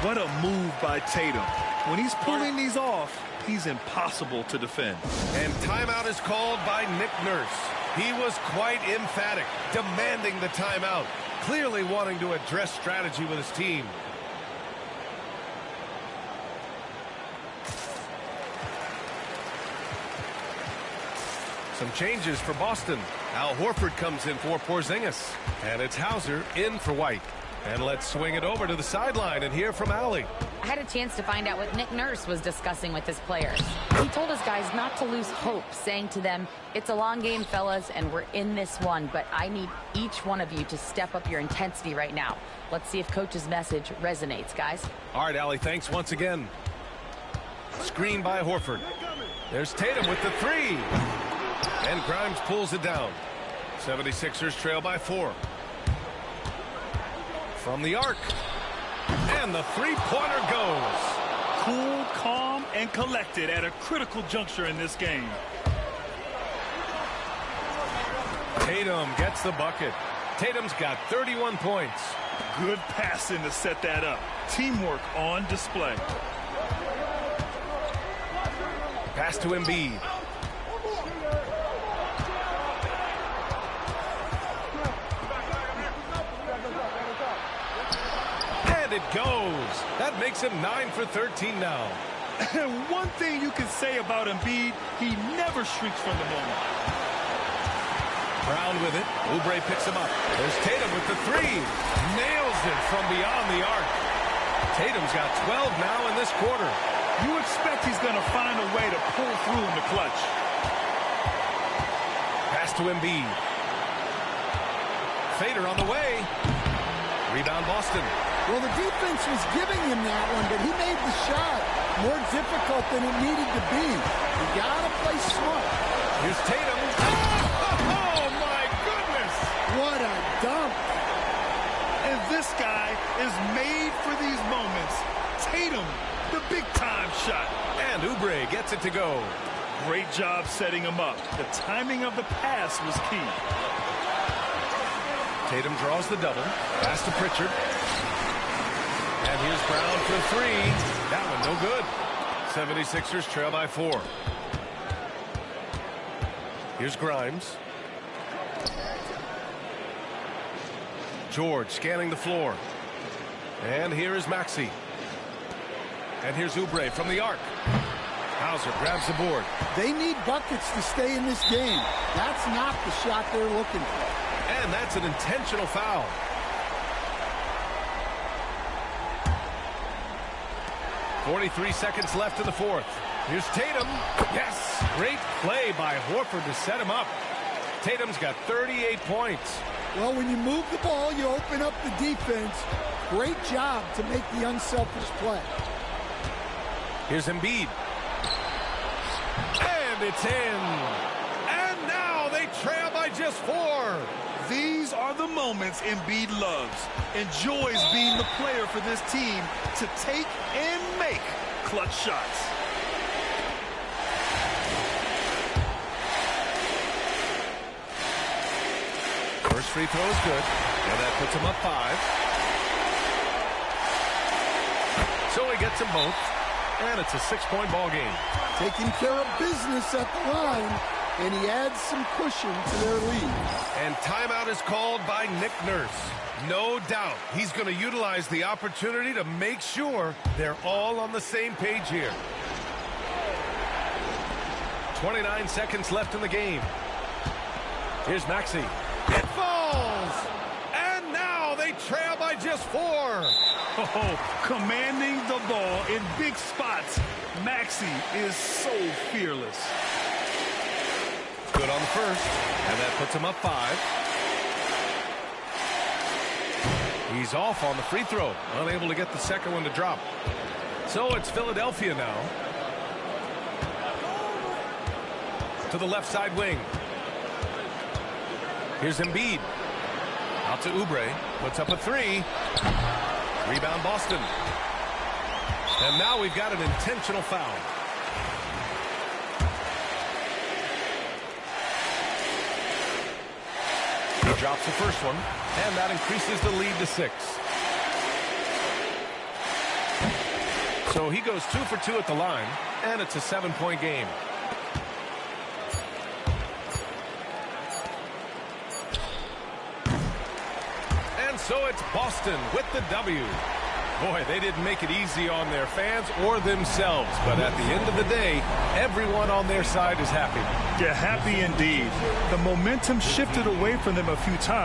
What a move by Tatum. When he's pulling these off, he's impossible to defend. And timeout is called by Nick Nurse. He was quite emphatic, demanding the timeout, clearly wanting to address strategy with his team. Some changes for Boston. Al Horford comes in for Porzingis. And it's Hauser in for White. And let's swing it over to the sideline and hear from Allie. I had a chance to find out what Nick Nurse was discussing with his players. He told his guys not to lose hope, saying to them, it's a long game, fellas, and we're in this one, but I need each one of you to step up your intensity right now. Let's see if Coach's message resonates, guys. All right, Allie, thanks once again. Screen by Horford. There's Tatum with the three. And Grimes pulls it down. 76ers trail by 4. From the arc. And the three-pointer goes. Cool, calm, and collected at a critical juncture in this game. Tatum gets the bucket. Tatum's got 31 points. Good passing to set that up. Teamwork on display. Pass to Embiid. And it goes. That makes him 9 for 13 now. And one thing you can say about Embiid, he never shrinks from the moment. Brown with it. Oubre picks him up. There's Tatum with the three. Nails it from beyond the arc. Tatum's got 12 now in this quarter. You expect he's going to find a way to pull through in the clutch. Pass to Embiid. Fader on the way. Rebound Boston. Well, the defense was giving him that one, but he made the shot more difficult than it needed to be. You got to play smart. Here's Tatum. Oh, my goodness. What a dunk. And this guy is made for these moments. Tatum, the big-time shot. And Oubre gets it to go. Great job setting him up. The timing of the pass was key. Tatum draws the double. Pass to Pritchard. And here's Brown for three. That one no good. 76ers trail by 4. Here's Grimes. George scanning the floor. And here is Maxey. And here's Oubre from the arc. Hauser grabs the board. They need buckets to stay in this game. That's not the shot they're looking for. And that's an intentional foul. .43 seconds left in the fourth. Here's Tatum. Yes! Great play by Horford to set him up. Tatum's got 38 points. Well, when you move the ball, you open up the defense. Great job to make the unselfish play. Here's Embiid. And it's in. And now they trail by just 4. These are the moments Embiid loves. Enjoys being the player for this team to take and make clutch shots. First free throw is good. And that puts him up 5. So he gets them both. And it's a 6-point ball game. Taking care of business at the line. And he adds some cushion to their lead. And timeout is called by Nick Nurse. No doubt he's going to utilize the opportunity to make sure they're all on the same page here. 29 seconds left in the game. Here's Maxey. It falls! And now they trail by just 4. Oh, commanding the ball in big spots. Maxey is so fearless. Good on the first, and that puts him up 5. He's off on the free throw, unable to get the second one to drop. So it's Philadelphia now. To the left side wing. Here's Embiid. Out to Oubre, puts up a 3. Rebound Boston. And now we've got an intentional foul. He drops the first one, and that increases the lead to 6. So he goes 2 for 2 at the line, and it's a 7-point game. And so it's Boston with the W. Boy, they didn't make it easy on their fans or themselves, but at the end of the day, everyone on their side is happy. Yeah, happy indeed. The momentum shifted away from them a few times.